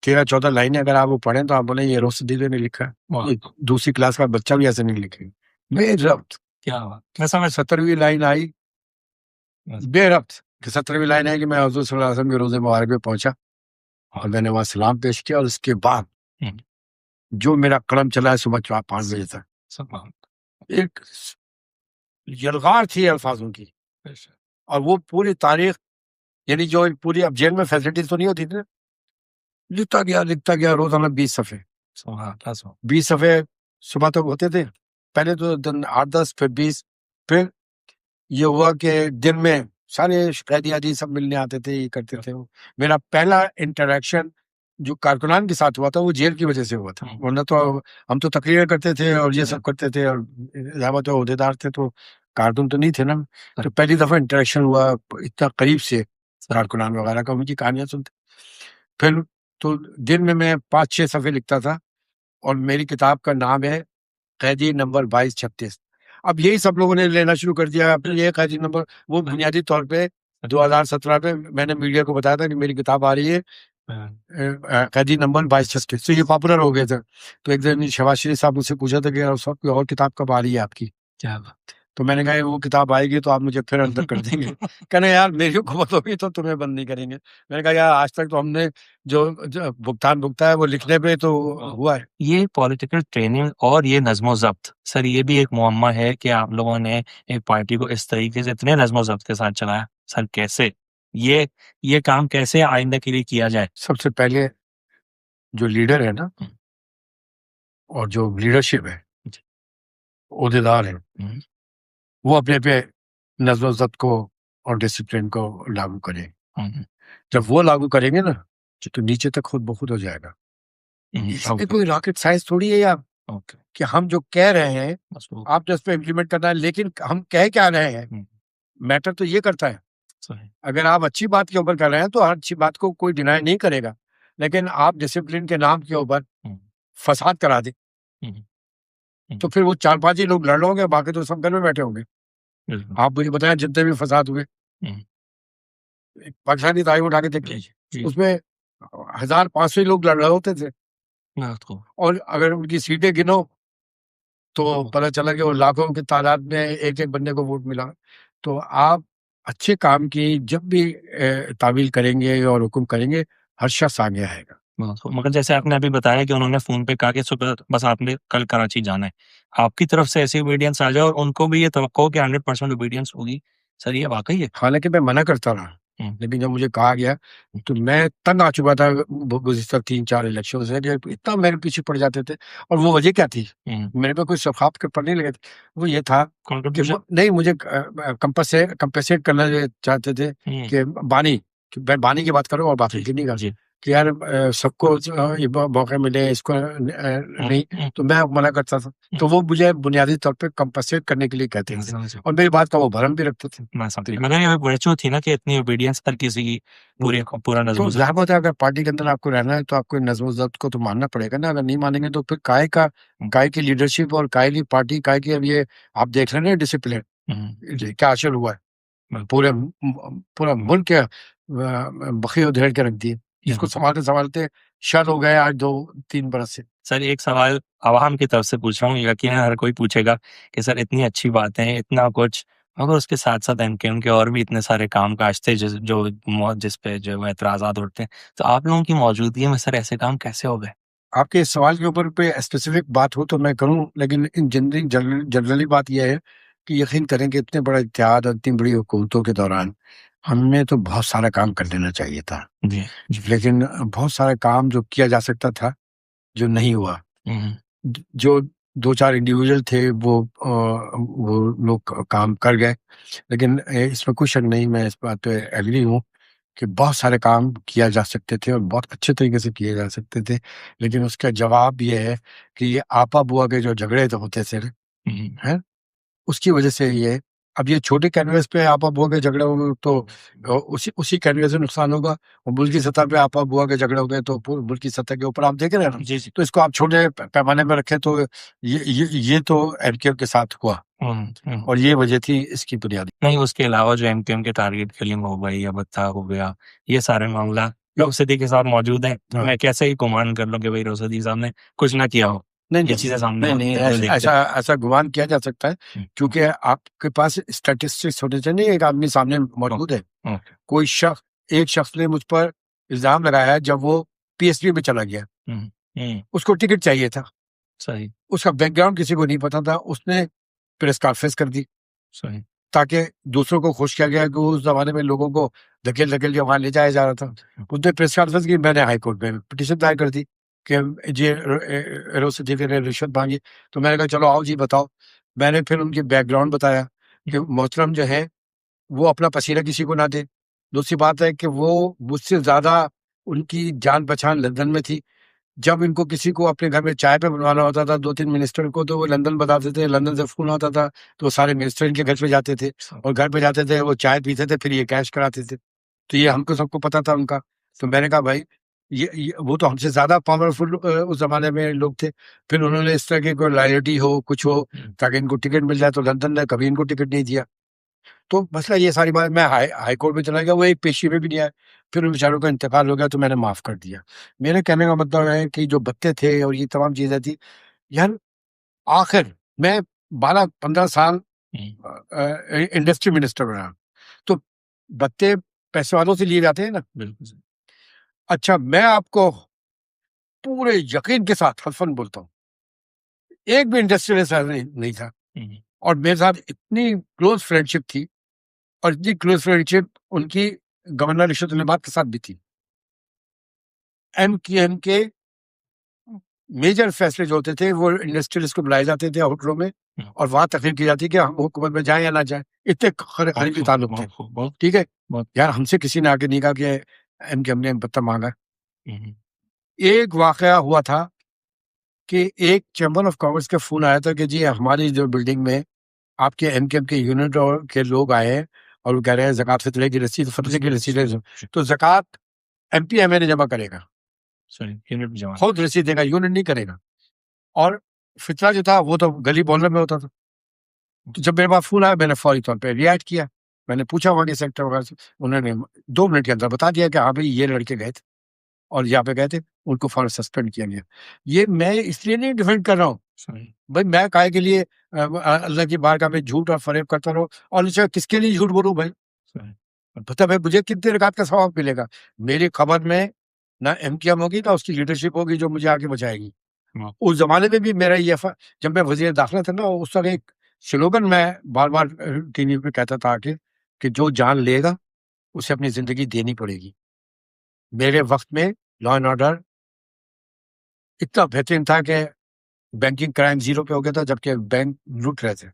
13-14 لائنیں اگر آپ وہ پڑھیں تو آپ بولیں یہ روز دیدے نے لکھا ہے, دوسری کلاس کا بچہ بھی ایسے نہیں لکھے. بے ربط, کیا بات, 17ویں لائن آئی بے ربط, 17ویں لائن ہے کہ میں حضور صلی اللہ علیہ وسلم کے روزے مبارک پہ پہنچا اور میں نے وہاں سلام پیش کیا, اور اس کے بعد جو میرا قلم چلا ہے صبح 5 بجے تک, ایک یلغار تھی الفاظوں کی, اور وہ پوری تاریخ یعنی جو پوری اب جیل میں فیسلٹیز تو نہیں ہوتی تھی, لکھتا گیا روزانہ 20 صفحے 20 صفحے صبح تک ہوتے تھے. پہلے تو 8-10 پھر 20. پھر یہ ہوا کہ دن میں سارے قیدی سب ملنے آتے تھے, یہ کرتے تھے. میرا پہلا انٹریکشن جو کارکنان کے ساتھ ہوا تھا وہ جیل کی وجہ سے ہوا تھا, ورنہ تو ہم تو تقریر کرتے تھے اور یہ سب کرتے تھے, اور زیادہ تو عہدیدار تھے تو کارٹون تو نہیں تھے نا. تو پہلی دفعہ انٹریکشن ہوا اتنا قریب سے کارکنان وغیرہ کا, ان کی کہانیاں سنتے. پھر تو دن میں 5-6 صفحے لکھتا تھا, اور میری کتاب کا نام ہے قیدی نمبر 2236. اب یہی سب لوگوں نے لینا شروع کر دیا. یہ قیدی نمبر, وہ بنیادی طور پہ 2017 میں میں نے میڈیا کو بتایا تھا کہ میری کتاب آ رہی ہے قیدی نمبر 2236, تو یہ پاپولر ہو گیا تھا. تو ایک دن شہباز شریف صاحب مجھ سے پوچھا تھا کہ کوئی اور کتاب کب آ رہی ہے آپ کی, کیا بات, تو میں نے کہا وہ کتاب آئے گی تو آپ مجھے پھر اندر کر دیں گے. کہنا یار میری حکومت ہوگی تو تمہیں بند نہیں کریں گے. میں نے کہا یار آج تک تو ہم نے جو بھگتا ہے وہ لکھنے پہ تو ہوا ہے. یہ پولیٹیکل ٹریننگ اور یہ نظم و ضبط, سر یہ بھی ایک معمہ ہے کہ آپ لوگوں نے ایک پارٹی کو اس طریقے سے اتنے نظم و ضبط کے ساتھ چلایا. سر کیسے یہ کام کیسے آئندہ کے لیے کیا جائے؟ سب سے پہلے جو لیڈر ہے نا, اور جو لیڈرشپ ہے, عہدیدار ہیں, وہ اپنے پہ نظم و ضبط کو اور ڈسپلن کو لاگو کریں. جب وہ لاگو کریں گے نا تو نیچے تک خود بخود ہو جائے گا. اس میں کوئی راکٹ سائنس تھوڑی ہے یار, کہ ہم جو کہہ رہے ہیں آپ نے اس پہ امپلیمنٹ کرنا ہے, لیکن ہم کہہ کیا رہے ہیں, میٹر تو یہ کرتا ہے. اگر آپ اچھی بات کے اوپر کر رہے ہیں تو ہر اچھی بات کو کوئی ڈینائی نہیں کرے گا, لیکن آپ ڈسپلن کے نام کے اوپر فساد کرا دیں تو پھر وہ 4-5 ہی لوگ لڑ رہے ہوں گے, باقی تو سب گھر میں بیٹھے ہوں گے. آپ مجھے بتائیں جتنے بھی فساد ہوئے پاکستانی تاریخ اٹھا کے دیکھ لیجیے, اس میں 1500 لوگ لڑ رہے ہوتے تھے، اور اگر ان کی سیٹیں گنو تو پتہ چلا کہ وہ لاکھوں کی تعداد میں ایک ایک بندے کو ووٹ ملا۔ تو آپ اچھے کام کی جب بھی تعمیل کریں گے اور حکم کریں گے، ہر شخص آگے آئے گا۔ مگر جیسے آپ نے ابھی بتایا کہ انہوں نے فون پہ کہا کہ صبح بس آپ نے کل کراچی جانا ہے، آپ کی طرف سے ایسی اوبیڈینس آ جائے اور ان کو بھی یہ توقع ہو کہ 100% اوبیڈینس ہوگی، سر یہ واقعی ہے؟ حالانکہ میں منع کرتا رہا، لیکن جب مجھے کہا گیا تو میں تنگ آ چکا تھا گزشتہ 3-4 الیکشن سے، کہ اتنا میرے پیچھے پڑ جاتے تھے۔ اور وہ وجہ کیا تھی؟ میرے پہ کوئی ثقافت کے پڑنے لگے تھے، وہ یہ تھا کہ نہیں، مجھے کمپنسیٹ کرنا چاہتے تھے کہ بانی کی بات کرو اور بات نہیں کر کہ یار سب کو موقع ملے، اس کو نہیں، تو میں منع کرتا تھا۔ تو وہ مجھے بنیادی طور پہ کمپنسیٹ کرنے کے لیے کہتے تھے، اور میری بات کا وہ بھرم بھی رکھتے تھے۔ مگر یہ وجہ تھی نا کہ اتنی اوبیڈینس ہر کسی کی پورا نظم و ضبط۔ ظاہر بات ہے، اگر پارٹی کے اندر آپ کو رہنا ہے تو آپ کو نظم و ضبط کو تو ماننا پڑے گا نا۔ اگر نہیں مانیں گے تو پھر کائے کی لیڈرشپ اور کائے کی پارٹی، کائے کی اب یہ آپ دیکھ رہے ہیں ڈسپلن کیا اثر ہوا ہے، پورا ملک بخی ادھیڑ کے رکھ دیے، جس کو سنبھالتے شاید ہو گئے آج 2-3 برس سے۔ سر ایک سوال عوام کی طرف سے پوچھ رہا ہوں، یقیناً ہر کوئی پوچھے گا کہ سر اتنی اچھی باتیں ہیں، اتنا کچھ، مگر اس کے ساتھ ساتھ ایم کیو ایم کے اور بھی اتنے سارے کام کاج تھے جس پہ جو اعتراضات اٹھتے ہیں، تو آپ لوگوں کی موجودگی میں سر ایسے کام کیسے ہو گئے؟ آپ کے اس سوال کے اوپر پہ اسپیسیفک بات ہو تو میں کروں، لیکن جنرلی بات یہ ہے کہ یقین کریں کہ اتنے بڑا اتحاد اور اتنی بڑی حکومتوں کے دوران ہم نے تو بہت سارا کام کر لینا چاہیے تھا، لیکن بہت سارا کام جو کیا جا سکتا تھا جو نہیں ہوا۔ جو 2-4 انڈیویجول تھے وہ لوگ کام کر گئے، لیکن اس میں کوئی شک نہیں، میں اس بات پہ ایگری ہوں کہ بہت سارے کام کیا جا سکتے تھے اور بہت اچھے طریقے سے کیے جا سکتے تھے، لیکن اس کا جواب یہ ہے کہ یہ آپا بوا کے جو جھگڑے ہوتے تھے ہیں، اس کی وجہ سے یہ اب یہ چھوٹے کینویس پہ آپا بوا کے جھگڑے ہو گئے تو اسی کینویس سے نقصان ہوگا، اور ملکی سطح پہ آپا بوا کے جھگڑے ہو گئے تو ملکی سطح کے اوپر آپ دیکھ رہے ہیں نا، تو اس کو آپ چھوٹے پیمانے پہ رکھیں تو یہ تو ایم کیو کے ساتھ ہوا، اور یہ وجہ تھی اس کی بنیادی۔ نہیں، اس کے علاوہ جو ایم کیو ایم کے ٹارگیٹ کلنگ ہو گئی یا بتا ہو گیا، یہ سارے معاملات لوگ صدیقی صاحب موجود ہیں، میں کیسے ہی گمان کر لوں کہ بھائی روسدی صاحب نے کچھ نہ کیا ہو؟ یہ چیزیں سامنے نہیں، ایسا گمان کیا جا سکتا ہے، کیونکہ آپ کے پاس اسٹیٹسٹکس ہونے چاہیے، ایک آدمی سامنے موجود ہے، کوئی ایک شخص نے مجھ پر الزام لگایا جب وہ پی ایس پی میں چلا گیا، اس کو ٹکٹ چاہیے تھا، صحیح، اس کا بیک گراؤنڈ کسی کو نہیں پتا تھا، اس نے پریس کانفرنس کر دی، صحیح، تاکہ دوسروں کو خوش کیا گیا کہ اس زمانے میں لوگوں کو دھکیل کے وہاں لے جایا جا رہا تھا۔ اس نے پریس کانفرنس کی، میں نے ہائی کورٹ میں پٹیشن دائر کر دی کہ روسدی نے رشوت مانگی، تو میں نے کہا چلو آؤ جی بتاؤ۔ میں نے پھر ان کی بیک گراؤنڈ بتایا کہ محترم جو ہے وہ اپنا پسینہ کسی کو نہ دے، دوسری بات ہے کہ وہ مجھ سے زیادہ ان کی جان پہچان لندن میں تھی، جب ان کو کسی کو اپنے گھر میں چائے پہ بنوانا ہوتا تھا 2-3 منسٹر کو تو وہ لندن بتاتے تھے، لندن سے فون آتا تھا تو وہ سارے منسٹر ان کے گھر پہ جاتے تھے، اور گھر پہ جاتے تھے وہ چائے پیتے تھے، پھر یہ کیش کراتے تھے، تو یہ ہم کو سب کو پتا تھا ان کا۔ تو میں نے کہا بھائی یہ وہ تو ہم سے زیادہ پاورفل اس زمانے میں لوگ تھے، پھر انہوں نے اس طرح کی کوئی لائلٹی ہو کچھ ہو تاکہ ان کو ٹکٹ مل جائے، تو لندن نے کبھی ان کو ٹکٹ نہیں دیا۔ تو مسئلہ یہ ساری بات، میں ہائی کورٹ میں چلا گیا، وہ ایک پیشی میں بھی نہیں آیا، پھر ان بیچاروں کا انتقال ہو گیا تو میں نے معاف کر دیا۔ میرے کہنے کا مطلب ہے کہ جو بتے تھے اور یہ تمام چیزیں تھی، یار آخر میں 12-15 سال انڈسٹری منسٹر بنا، تو بتے پیسے والوں سے لیے جاتے ہیں نا، بالکل۔ اچھا میں آپ کو پورے یقین کے ساتھ حلفاً بولتا ہوں، ایک بھی انڈسٹریل نہیں تھا، اور میرے ساتھ اتنی کلوز فرینڈشپ تھی، اور اتنی کلوز فرینڈشپ ان کی گورنر رشوت العماد کے ساتھ بھی تھی۔ ایم کیو ایم کے میجر فیصلے جو ہوتے تھے وہ انڈسٹریلسٹ کو بلائے جاتے تھے ہوٹلوں میں، اور وہاں تقریر کی جاتی کہ ہم حکومت میں جائیں یا نہ جائیں، اتنے قریبی تعلق تھے، ٹھیک ہے یار۔ ہم سے کسی نے آ کے نہیں کہا کہ ایم کیو ایم نے پتہ مانگا۔ ایک واقعہ ہوا تھا کہ ایک چیمبر آف کامرس کا فون آیا تھا کہ جی ہماری جو بلڈنگ میں آپ کے ایم کیو ایم کے یونٹ اور کے لوگ آئے ہیں اور وہ کہہ رہے ہیں زکوٰۃ فطرے کی رسید، فترے کی رسید ہے، تو زکوٰۃ ایم پی ایم اے نے جمع کرے گا، خود رسید دے گا، یونٹ نہیں کرے گا، اور فطرہ جو تھا وہ تو گلی بولنے میں ہوتا تھا۔ تو جب میرے پاس فون آیا میں نے فوری طور پہ ریئیکٹ کیا، میں نے پوچھا وہاں کے سیکٹر وغیرہ سے، انہوں نے 2 منٹ کے اندر بتا دیا کہ ہاں بھائی یہ لڑکے گئے تھے اور یہاں پہ گئے تھے، ان کو فوراً سسپینڈ کیا گیا. یہ میں اس لیے نہیں ڈیفینڈ کر رہا ہوں بھائی، میں کائے کے لیے اللہ کی بارگاہ میں جھوٹ اور فریب کرتا رہوں، اور اسے کس کے لیے جھوٹ بولوں بھائی؟ پتہ ہے مجھے کتنے رکعت کا ثواب ملے گا؟ میری خبر میں نہ ایم کیو ایم ہوگی نہ اس کی لیڈرشپ ہوگی جو مجھے آگے بچائے گی. اس زمانے میں بھی میرا یہ جب میں وزیر داخلہ تھا نا، اس وقت ایک سلوگن میں بار بار ٹی وی پہ کہتا تھا کہ جو جان لے گا اسے اپنی زندگی دینی پڑے گی. میرے وقت میں لا اینڈ آرڈر اتنا بہترین تھا کہ بینکنگ کرائم 0 پہ ہو گیا تھا، جبکہ بینک لوٹ رہے تھے.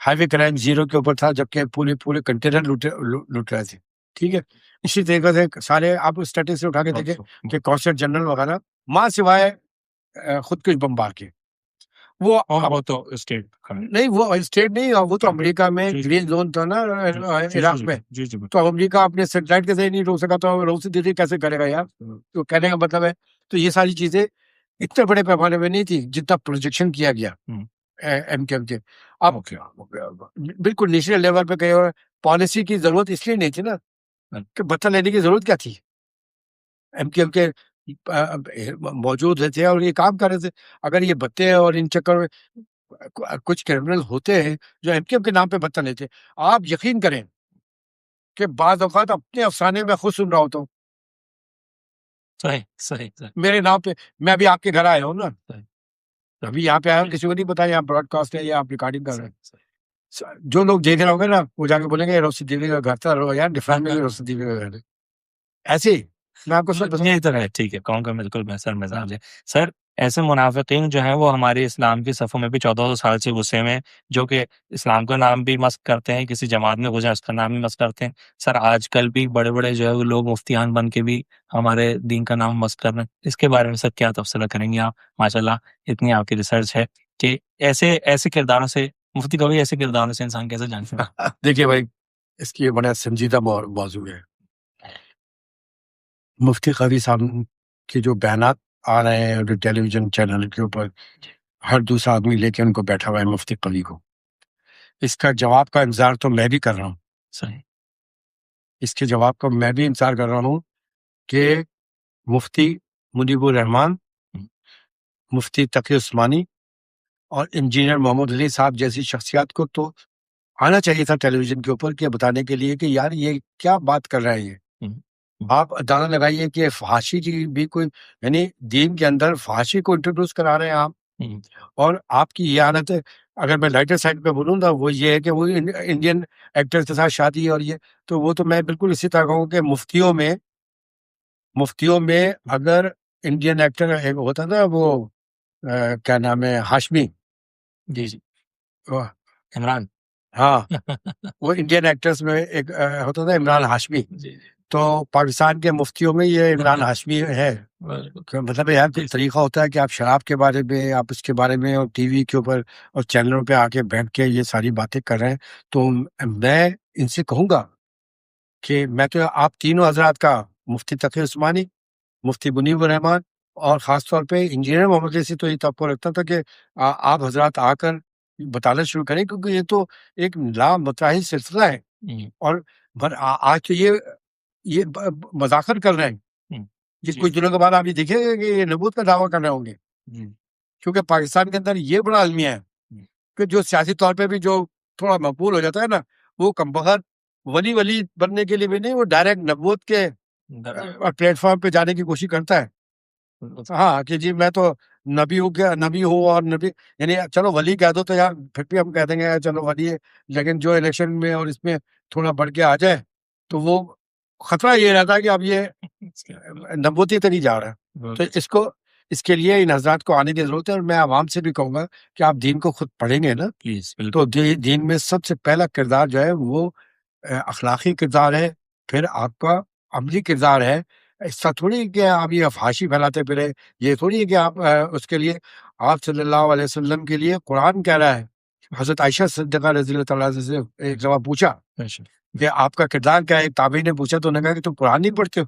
ہائی وے کرائم 0 کے اوپر تھا، جبکہ پورے کنٹینر لوٹ رہے تھے. ٹھیک ہے، اسی طریقے سے سارے آپ اسٹیٹس سے اٹھا کے دیکھیں کہ کانسل جنرل وغیرہ ماں سوائے خود کش بمبار کے، وہ تو اسٹیٹ نہیں، وہ اسٹیٹ نہیں، وہ تو امریکہ میں گرین زون تھا نا عراق میں. تو امریکہ اپنے سیٹلائٹ کے ذریعے نہیں روک سکا تو روسی دیدی کیسے کرے گا یار؟ تو کہنے کا مطلب ہے، تو یہ ساری چیزیں اتنے بڑے پیمانے میں نہیں تھی جتنا پروجیکشن کیا گیا ایم کیو ایم کے. اب بالکل نیشنل لیول پہ کہیں پالیسی کی ضرورت اس لیے نہیں تھی نا کہ بتہ لینے کی ضرورت کیا تھی. ایم کیو ایم کے موجود تھے اور یہ کام کر رہے تھے. اگر یہ بتے اور ان چکر میں کچھ کرمنل ہوتے ہیں جو ایم کیو ایم کے نام پہ بتہ لیتے، آپ یقین کریں کہ بعض اوقات اپنے افسانے میں خود سن رہا ہوتا ہوں صحیح میرے نام پہ. میں ابھی آپ کے گھر آیا ہوں نا، ابھی یہاں پہ آیا ہوں، کسی کو نہیں پتا یہاں براڈ کاسٹ ہے یا آپ ریکارڈنگ کر رہے ہیں. جو لوگ دیکھ رہے ہوں گے نا وہ جا کے بولیں گے روسی دیوی کا گھر تھا یار، ڈیفرنٹ میں روسی دیوی کا گھر ہے. ایسے ہی میں آپ کو سب یہ تو ہے. ٹھیک ہے، کہوں گا بالکل بہتر مزاج ہے سر. ایسے منافقین جو ہیں وہ ہمارے اسلام کی صفوں میں بھی 1400 سال سے غصے میں، جو کہ اسلام کا نام بھی مسخ کرتے ہیں، کسی جماعت میں گزرے اس کا نام بھی مسخ کرتے ہیں. سر آج کل بھی بڑے بڑے جو ہے وہ لوگ مفتیان بن کے بھی ہمارے دین کا نام مسخ کر رہے ہیں. اس کے بارے میں سر کیا تبصرہ کریں گے آپ؟ ماشاء اللہ اتنی آپ کی ریسرچ ہے کہ ایسے کرداروں سے مفتی کبھی ایسے کرداروں سے انسان کیسے جان سکتا؟ دیکھیے بھائی، اس کی بڑا سنجیدہ موضوع ہے. مفتی قوی صاحب کے جو بیانات آ رہے ہیں اور ٹیلی ویژن چینل کے اوپر ہر دوسرا آدمی لے کے ان کو بیٹھا ہوا ہے مفتی قوی کو، اس کا جواب کا انتظار تو میں بھی کر رہا ہوں. صحیح. اس کے جواب کا میں بھی انتظار کر رہا ہوں کہ مفتی منیب الرحمان، مفتی تقی عثمانی اور انجینئر محمد علی صاحب جیسی شخصیات کو تو آنا چاہیے تھا ٹیلی ویژن کے اوپر کہ بتانے کے لیے کہ یار یہ کیا بات کر رہے ہیں. آپ اندازہ لگائیے کہ فحاشی کی بھی کوئی، یعنی دین کے اندر فحاشی کو انٹروڈیوس کرا رہے ہیں آپ، اور آپ کی یہ عادت ہے. اگر میں لائٹر سائڈ پہ بولوں نا، وہ یہ ہے کہ وہ انڈین ایکٹر کے ساتھ شادی اور یہ تو وہ تو میں بالکل اسی طرح کہوں کہ مفتیوں میں اگر انڈین ایکٹر ہوتا نا، وہ کیا نام ہے، ہاشمی، جی عمران. ہاں وہ انڈین ایکٹرز میں ایک ہوتا تھا عمران ہاشمی. تو پاکستان کے مفتیوں میں یہ عمران ہاشمی ہے. مطلب یار کوئی طریقہ ہوتا ہے کہ آپ شراب کے بارے میں، آپ اس کے بارے میں اور ٹی وی کے اوپر اور چینلوں پہ آ کے بیٹھ کے یہ ساری باتیں کر رہے ہیں. تو میں ان سے کہوں گا کہ میں تو آپ تینوں حضرات کا، مفتی تقی عثمانی، مفتی منیب الرحمان اور خاص طور پہ انجینئر محمد علی سے تو یہ توقع رکھتا تھا کہ آپ حضرات آ کر بتانا شروع کریں، کیونکہ یہ تو ایک لامتراحل سلسلہ ہے. اور آج تو یہ مذاکر کر رہے ہیں، یہ کچھ دنوں کے بعد آپ یہ دیکھیں گے کہ یہ نبوت کا دعویٰ کر رہے ہوں گے. کیونکہ پاکستان کے اندر یہ بڑا المیہ ہے کہ جو سیاسی طور پہ بھی جو تھوڑا مقبول ہو جاتا ہے نا، وہ کم بخت ولی بننے کے لیے بھی نہیں، وہ ڈائریکٹ نبوت کے پلیٹ فارم پہ جانے کی کوشش کرتا ہے. ہاں کہ جی میں تو نبی ہوں اور نبی، یعنی چلو ولی کہہ دو تو یار پھر بھی ہم کہہ دیں گے چلو ولی ہے، لیکن جو الیکشن میں اور اس میں تھوڑا بڑھ کے آ جائے تو وہ خطرہ یہ رہتا ہے کہ اب یہ نبوتی تک ہی جا رہا ہے. تو اس کے لیے ان حضرات کو آنے کی ضرورت ہے. اور میں عوام سے بھی کہوں گا کہ آپ دین کو خود پڑھیں گے نا، تو دین میں سب سے پہلا کردار جو ہے وہ اخلاقی کردار ہے، پھر آپ کا عملی کردار ہے. اس طرح تھوڑی کہ آپ یہ فحاشی پھیلاتے پھرے، یہ تھوڑی ہے کہ آپ اس کے لیے آپ صلی اللہ علیہ وسلم کے لیے قرآن کہہ رہا ہے. حضرت عائشہ صدیقہ رضی اللہ تعالیٰ سے ایک جواب پوچھا کہ آپ کا کردار کیا ہے، تابعی نے پوچھا تو انہوں نے کہا کہ تم قرآن نہیں پڑھتے ہو.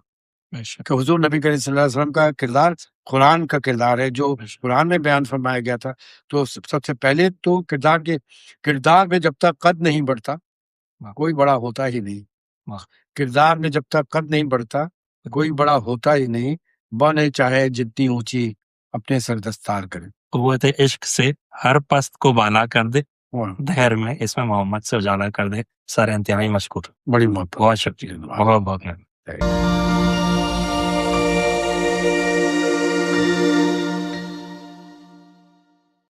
کہ حضور نبی کریم صلی اللہ علیہ وسلم کا کردار قرآن کا کردار ہے جو قرآن میں بیان فرمایا گیا تھا. تو سب سے پہلے تو کردار میں جب تک قد نہیں بڑھتا کوئی بڑا ہوتا ہی نہیں. واہ. کردار میں جب تک قد نہیں بڑھتا کوئی بڑا ہوتا ہی نہیں. بنے چاہے جتنی اونچی اپنے سر دستار کرے. قوت عشق سے ہر پست کو بالا کر دے. واہ، دہر میں اس میں محمد سے اجالا کر دے. سر انتہائی مشکور. بڑی محبت. بہت شکریہ. بہت بہت.